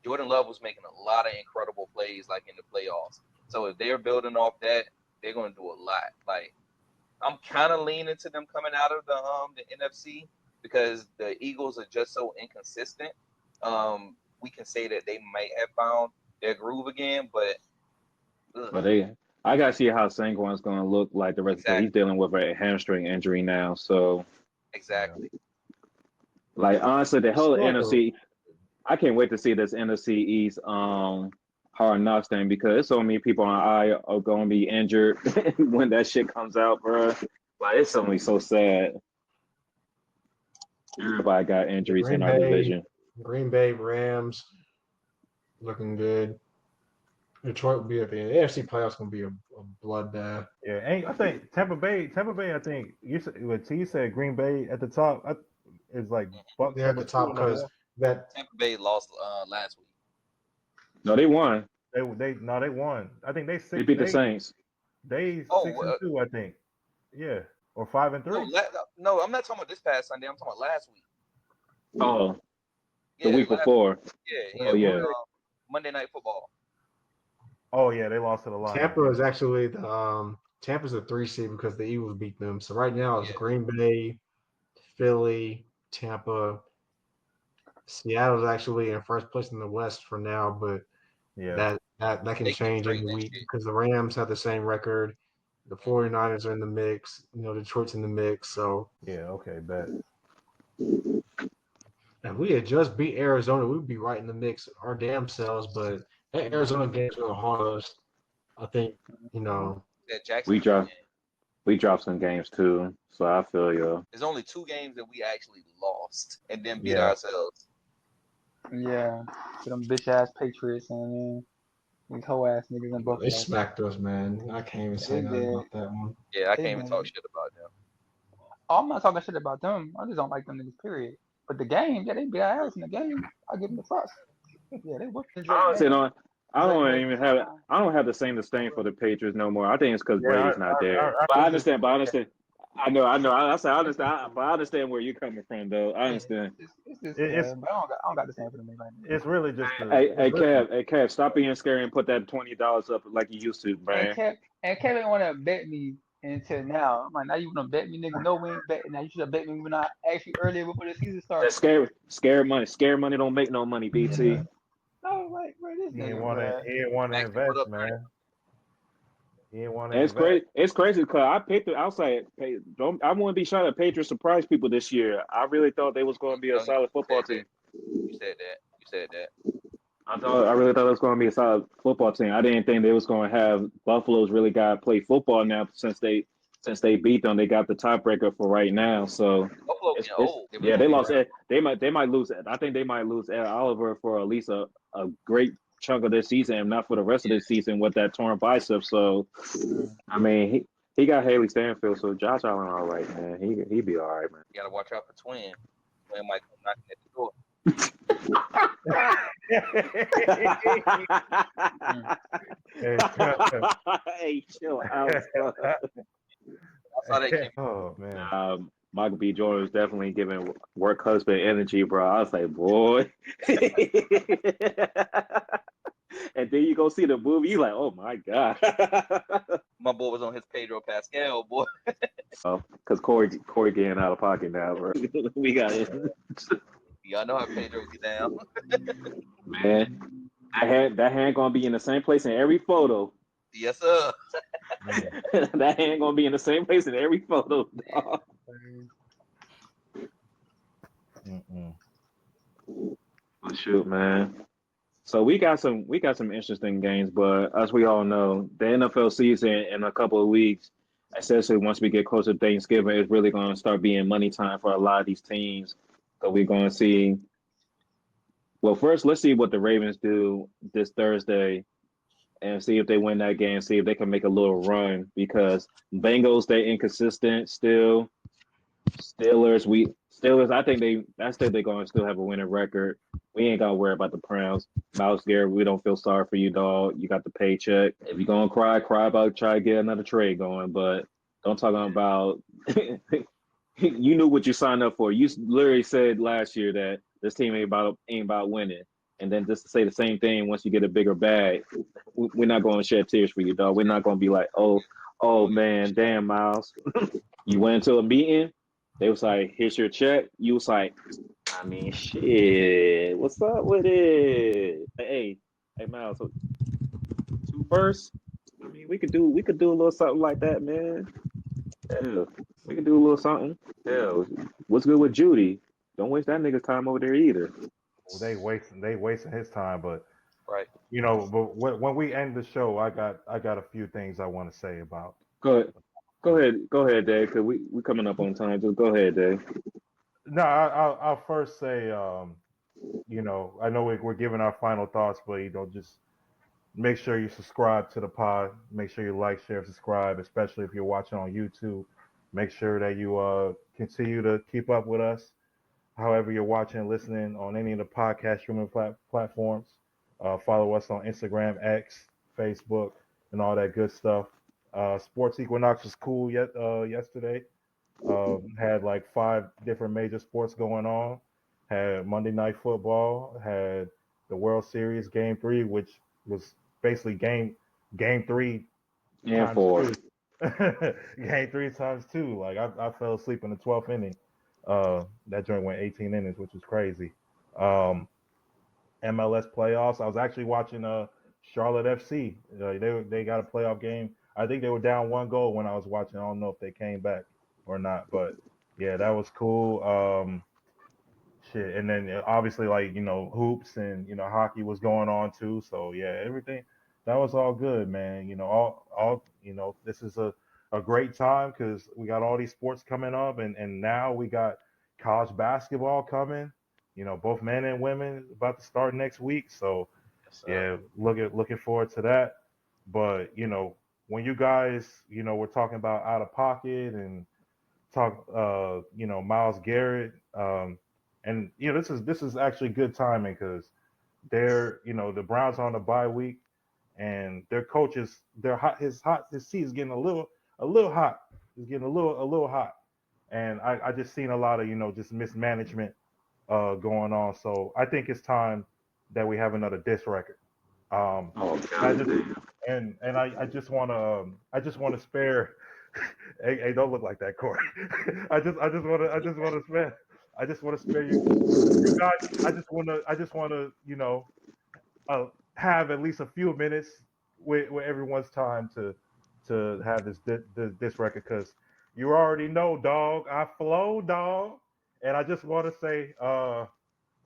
Jordan Love was making a lot of incredible plays like in the playoffs. So if they're building off that, they're gonna do a lot. Like I'm kind of leaning to them coming out of the NFC because the Eagles are just so inconsistent. We can say that they might have found their groove again, but But I gotta see how Saquon's gonna look like the rest because he's exactly, dealing with a hamstring injury now. So, Yeah. exactly. like honestly, the It's whole still like NFC, I can't wait to see this NFC East hard knocks thing because so many people on I are gonna be injured when that shit comes out, bro. Like it's something so sad. Everybody got the injuries in our division. Green Bay Rams looking good. Detroit will be at the end. AFC playoffs gonna be a bloodbath. Yeah. And I think Tampa Bay. I think you said what T said. Green Bay at the top is like Bucks They're at number the two top or number because one. that Tampa Bay lost last week. No, they won. They won. I think They beat the Saints. they Oh 6-2. I think. Yeah. Or 5-3. no, I'm not talking about this past Sunday. I'm talking about last week. Oh, the Yeah, week before. yeah, Oh yeah. Monday Night Football. Oh yeah, they lost to the Lions. Tampa is actually the Tampa's a 3 seed because the Eagles beat them. So right now it's Yeah. Green Bay, Philly, Tampa. Seattle's actually in first place in the West for now, but Yeah. that can They keep change trading every that week shit. because the Rams have the same record. The 49ers are in the mix. Detroit's in the mix. So Yeah. Okay. Bet. if we had just beat Arizona, we'd be right in the mix our damn selves. But that Arizona game's going to haunt us. I think, you know, That We Jacksonville dropped game. we dropped some games too, so I feel you. There's only 2 games that we actually lost and then beat Yeah. ourselves. Yeah, to them bitch ass Patriots and these hoe ass niggas in they Buffalo. smacked us, man. I can't even say They nothing did. about that one. Yeah, I They can't even talk did. shit about them. Oh, I'm not talking shit about them. I just don't like them niggas. Period. But the game, yeah, they beat our ass in the game. I give them the props. Yeah, they whooped the I Drake honestly game. don't. I Drake don't wasted even some have it. time. I don't have the same disdain for the Patriots no more. I think it's because Yeah. Brady's not there. I But I was just. understand. But I understand. I know. I say I understand. But I understand where you're coming from, though. I Yeah, understand. it's just It's but I don't got the same for them niggas right now. it's really just the. It's Hey, really. Kev, stop being scary and put that $20 up like you used to, man. And Kevin want to bet me until now. I'm like, now you want to bet me, nigga? No, we ain't betting. Now you should have bet me when I asked you earlier before the season That started. scare money. Scare money don't make no money, BT. No, like, bro, this He ain't nigga, want to. bro. He ain't want to Maxie, what invest, up, man? man. He ain't want to And it's invest. crazy. It's crazy because I picked it outside. Don't I want to be shocked that Patriots surprise people this year. I really thought they was going to be a No, solid football you team. said that. You said that. I really thought it was going to be a solid football team. I didn't think they was going to have Buffalo's really got to play football now since they beat them. They got the tiebreaker for right now. So Buffalo it's, getting it's old. They really yeah they don't be lost around. it. They might lose it. I think they might lose Ed Oliver for at least a great chunk of this season, and not for the rest of Yeah, this season with that torn bicep. So Mm. I mean he got Haley Stanfield. So Josh Allen all right, man. He be all right, man. you gotta watch out for Twin. Twin might come knocking at the door. Mm. Hey, chill out. I saw that came. Oh man. Michael B. Jordan is definitely giving work husband energy, bro. I was like, boy. And then you go see the movie, you like, oh my god. My boy was on his Pedro Pascal, boy. Because Corey getting out of pocket now, bro. We got it, Y'all know how Pedro get down. man. That hand gonna be in the same place in every photo. Yes, sir. That hand gonna be in the same place in every photo. Dog. Shoot, man. So we got some interesting games, but as we all know, the NFL season in a couple of weeks, especially once we get closer to Thanksgiving, is really going to start being money time for a lot of these teams. So we're going to see. Well, first, let's see what the Ravens do this Thursday, and see if they win that game. See if they can make a little run because Bengals they're inconsistent still. Steelers. I think they're going to still have a winning record. We ain't gotta worry about the Browns. Miles Garrett, we don't feel sorry for you, dog. You got the paycheck. If you're gonna cry about try to get another trade going, but don't talk about. You knew what you signed up for. You literally said last year that this team ain't about winning, and then just to say the same thing once you get a bigger bag, we're not going to shed tears for you, dog. We're not going to be like, oh man, damn, Miles. You went into a meeting. They was like, here's your check. You was like, I mean, shit. What's up with it? Hey, Miles. So 2 first. I mean, we could do a little something like that, man. Yeah, we could do a little something. Yeah, what's good with Judy? Don't waste that nigga's time over there either. Well, they wasting his time, but Right. but when we end the show, I got a few things I want to say about. Go ahead, Dave. Cause we coming up on time. So go ahead, Dave. No, I'll first say, I know we're giving our final thoughts, but just make sure you subscribe to the pod. Make sure you like, share, subscribe, especially if you're watching on YouTube. Make sure that you continue to keep up with us. However, you're watching and listening on any of the podcast streaming platforms. Follow us on Instagram, X, Facebook, and all that good stuff. Sports Equinox was cool yesterday. Had like 5 different major sports going on. Had Monday Night Football. Had the World Series Game 3, which was basically game 3 And times four. 2. Game 3 times 2. Like I fell asleep in the 12th inning. That joint went 18 innings, which was crazy. Um, MLS playoffs. I was actually watching Charlotte FC. They got a playoff game. I think they were down 1 goal when I was watching. I don't know if they came back or not, but yeah, that was cool. Shit, and then obviously like hoops and hockey was going on too. So yeah, everything that was all good, man. All this is a great time because we got all these sports coming up, and now we got college basketball coming. Both men and women about to start next week. So Yes, sir. yeah, looking forward to that. But when you guys we're talking about out of pocket and talk Miles Garrett and this is actually good timing because they're the Browns are on the bye week and their coaches they're his seat is getting a little hot. It's getting a little hot. And I just seen a lot of just mismanagement going on. So I think it's time that we have another diss record. Oh I god just damn. and I just want to spare. Hey, don't look like that, Corey. I just want to spare you guys. I just want to uh, have at least a few minutes with everyone's time to have this record because you already know, dog. I flow, dog, and I just want to say,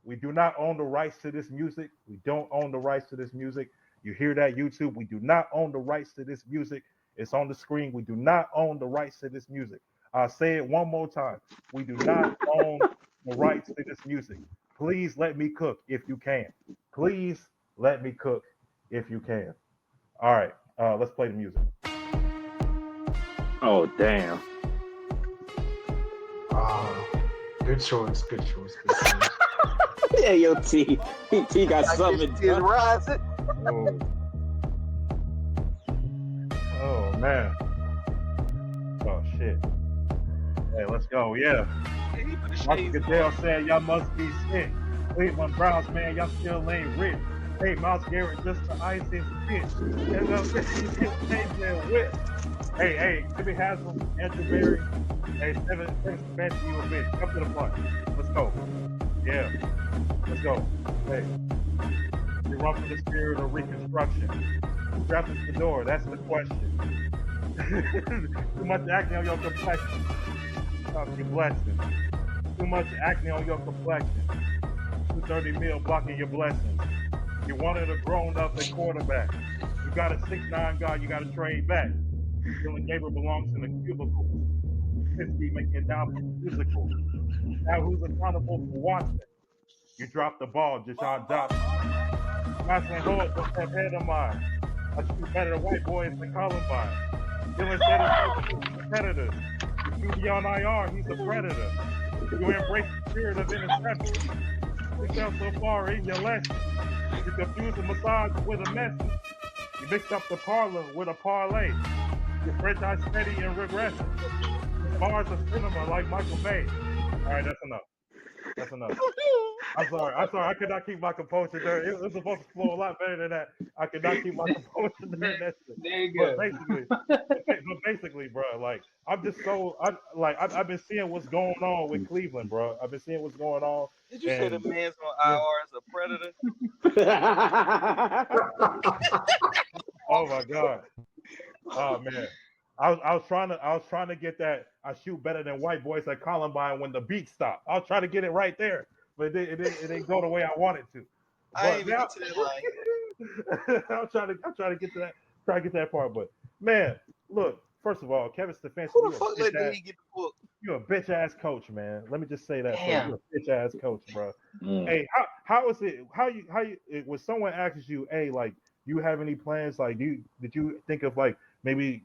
we do not own the rights to this music. We don't own the rights to this music. You hear that, YouTube? We do not own the rights to this music. It's on the screen. We do not own the rights to this music. I'll say it one more time. We do not own the rights to this music. Please let me cook if you can. Please let me cook if you can. All right, let's play the music. Oh damn. Uh, good choice. Good choice. Good choice. Yeah, yo, T got I something guess it's done. rising. Oh, oh man. Oh shit. Hey, let's go. Yeah. Yeah, he put the Michael shades Goodell on. said, y'all must be sick. Cleveland Browns, man, y'all still ain't rich. Hey, Miles Garrett, just the ice and spit. And you get changed their whip. Hey, Jimmy Haslam, Andrew Berry. Hey, Kevin Stefanski, you a bitch. Come to the punch. Let's go. Yeah, let's go. Hey, you run from the spirit of reconstruction. Who drafted the door? That's the question. Too much acne on your complexion. Your blessings. Too much acne on your complexion. 230 mil blocking your blessings. You wanted a grown up at quarterback. You got a 6'9" guy, you got to trade back. Dylan Gabriel belongs in the cubicle. 50 making it down for the physical. Now who's accountable for Watson? You dropped the ball, Deshaun Johnson. Johnson Hood, what's that head of mine? I shoot better than white boys than Columbine. Dylan said he's no competitors. You beyond IR, he's a predator. You embrace the spirit of interception. You fell so far in your lesson. You confused the massage with a message. You mixed up the parlor with a parlay. Your franchise steady and regressing. Your bars of cinema like Michael Bay. All right, that's enough. That's enough. I'm sorry. I could not keep my composure there. It was supposed to flow a lot better than that. I could not keep my composure during that shit. There you But go. basically, bro, like I'm just so I've been seeing what's going on with Cleveland, bro. I've been seeing what's going on, Did you say the and man's on yeah. IR as a predator? Oh my god. Oh man. I was trying to get that I shoot better than white boys at Columbine when the beat stopped. I was trying to get it right there, but it didn't go the way I wanted to. I But ain't even now get to that line yet. I'm trying to get to that try to get that part. But man, look, first of all, Kevin Stefanski, Who the fuck let the Heat get the book? you a bitch ass coach, man. Let me just say that for you. Damn. You're a bitch ass coach, bro. Mm. Hey, how is it? How you when someone asks you, hey, like, do you have any plans? Like, did you think of like maybe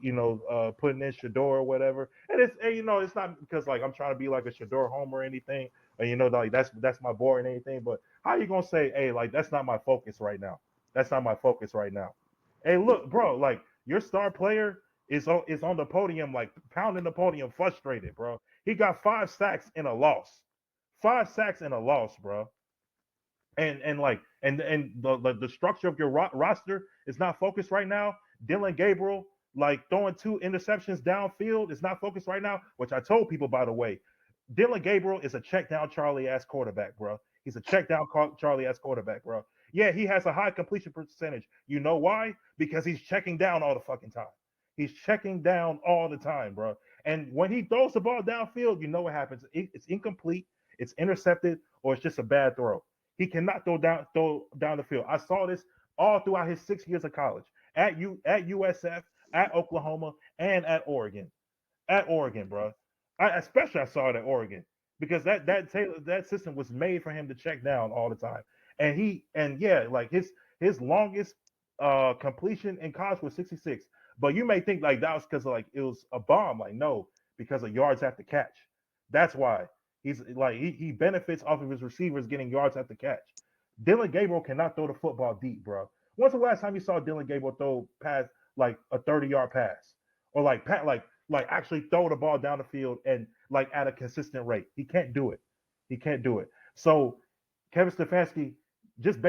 putting in Shador or whatever? And it's not because like I'm trying to be like a Shador homer or anything, or like that's my boy and anything. But how you gonna say, hey, like that's not my focus right now? That's not my focus right now. Hey, look, bro, like your star player is on the podium, like pounding the podium, frustrated, bro. He got 5 sacks in a loss. 5 sacks in a loss, bro. And the structure of your roster is not focused right now. Dylan Gabriel like throwing 2 interceptions downfield is not focused right now, which I told people, by the way. Dylan Gabriel is a check down Charlie ass quarterback, bro. He's a check down Charlie ass quarterback, bro. Yeah, he has a high completion percentage. You know why? Because he's checking down all the fucking time. He's checking down all the time, bro. And when he throws the ball downfield, you know what happens. It's incomplete, it's intercepted, or it's just a bad throw. He cannot throw down the field. I saw this all throughout his 6 years of college at USF, at Oklahoma, and at Oregon. At Oregon, bro. I saw it at Oregon because that system was made for him to check down all the time. And yeah, like his longest completion in college was 66. But you may think like that was because like it was a bomb. Like no, because of yards after catch. That's why he's like he benefits off of his receivers getting yards after catch. Dylan Gabriel cannot throw the football deep, bro. When's the last time you saw Dylan Gabriel throw past like a 30-yard pass or like actually throw the ball down the field and like at a consistent rate? He can't do it. He can't do it. So Kevin Stefanski just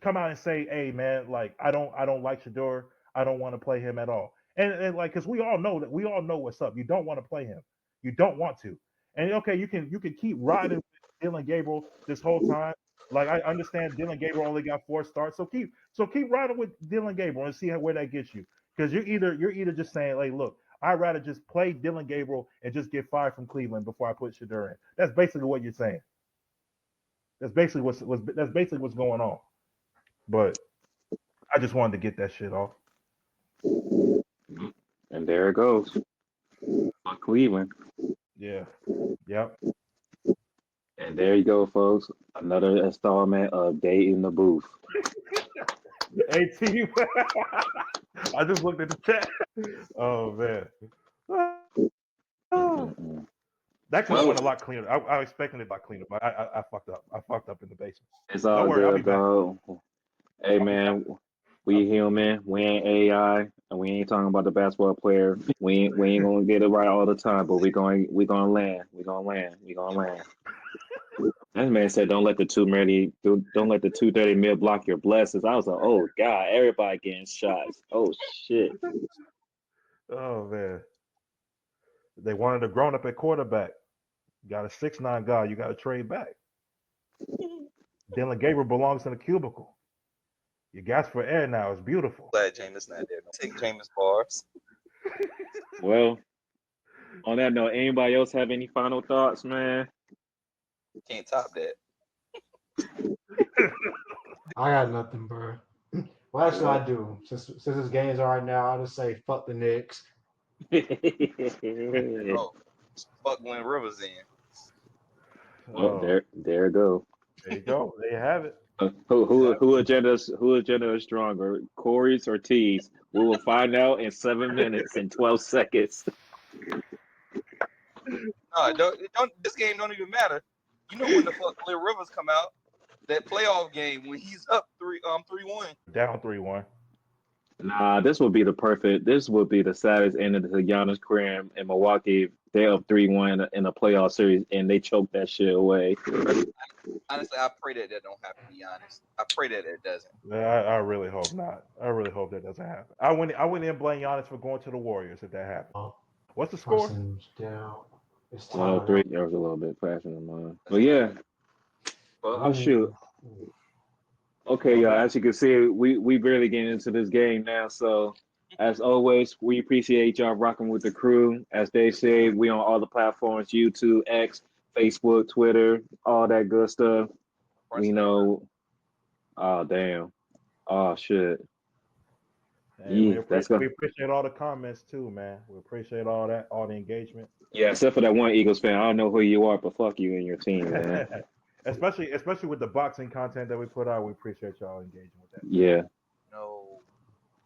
come out and say, hey man, like I don't like Shador. I don't want to play him at all. And like because we all know what's up. You don't want to play him. You don't want to. And okay, you can keep riding with Dylan Gabriel this whole time. Like I understand Dylan Gabriel only got 4 starts, so keep riding with Dylan Gabriel and see where that gets you. Because you're either just saying, like, look, I'd rather just play Dylan Gabriel and just get fired from Cleveland before I put Shador in. That's basically what you're saying. That's basically what's going on. But I just wanted to get that shit off. And there it goes. Cleveland. Yeah. Yep. And there you go, folks. Another installment of Day in the Booth. Hey, team. I just looked at the chat. Oh, man. That could have went a lot cleaner. I was expecting it a lot cleaner, but I fucked up. I fucked up in the basement. It's all Don't worry, I'll be good, though. Hey, man, we human. We ain't AI, and we ain't talking about the basketball player. We ain't gonna get it right all the time, but we gonna land. We gonna land. That man said, "Don't let the 230 mil block your blessings." I was like, "Oh God, everybody getting shots." Oh shit. Oh man, they wanted a grown up at quarterback. You got a 6'9" guy. You got to trade back. Dylan Gabriel belongs in a cubicle. You gas for air now. It's beautiful. Glad Jameis not there. Take Jameis bars. Well, on that note, anybody else have any final thoughts, man? Can't top that. I got nothing, bro. Well, actually, I do. Since this game's all right now, I'll just say fuck the Knicks. Oh, fuck Glenn Rivers in. Oh, there it go. There you go. There you have it. Who agenda is stronger, Corey's or T's? We will find out in 7 minutes and 12 seconds. No, don't. This game don't even matter. You know when the fuck Glenn Rivers come out? That playoff game when he's up 3-1. Down 3-1. Nah, this would be the saddest end of the Giannis career in Milwaukee. They're up 3-1 in a playoff series and they choke that shit away. Honestly, I pray that don't happen. To be honest, I pray that it doesn't. I really hope not. I really hope that doesn't happen. I wouldn't even blame Giannis for going to the Warriors if that happened. What's the score? Down. It's 12-3. There was a little bit crashing in mine. But yeah. Well, shoot. Okay, y'all. As you can see, we barely getting into this game now. So, as always, we appreciate y'all rocking with the crew. As they say, we on all the platforms: YouTube, X, Facebook, Twitter, all that good stuff. We know. Oh damn. Oh shit. We appreciate all the comments too, man. We appreciate all the engagement. Yeah, except for that one Eagles fan. I don't know who you are, but fuck you and your team, man. especially with the boxing content that we put out, we appreciate y'all engaging with that. Yeah. No.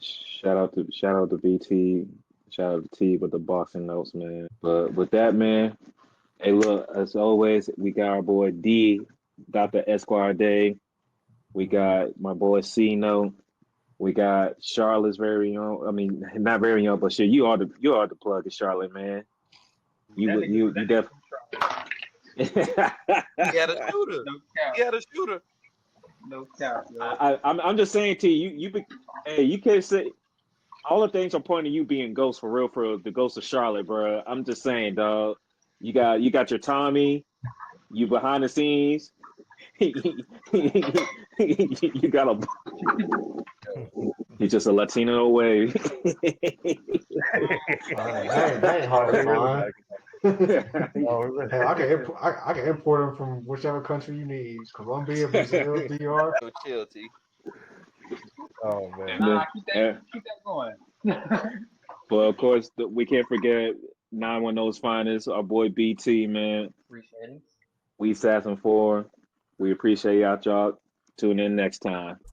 Shout out to BT. Shout out to T with the boxing notes, man. But with that, man, hey, look, as always, we got our boy D, Dr. Esquire Day. We got my boy C Note. We got Charlotte's very young. I mean, not very young, but shit, you are the plug in Charlotte, man. You definitely. He had a shooter. No count. He had a shooter. No count. I'm just saying to you, you can't say all the things are pointing to you being Ghost for real, for the Ghost of Charlotte, bro. I'm just saying, dog. You got your Tommy. You behind the scenes. you got a. You're just a Latino away. That ain't hard He to really find. back. Oh, really? Hell, I can import them from whichever country you need. Colombia, Brazil, DR. So chill, T. Oh man. and then, Keep that going. well, of course, we can't forget 910's finest, our boy BT, man. Appreciate it. We Sass and 4. We appreciate y'all. Tune in next time.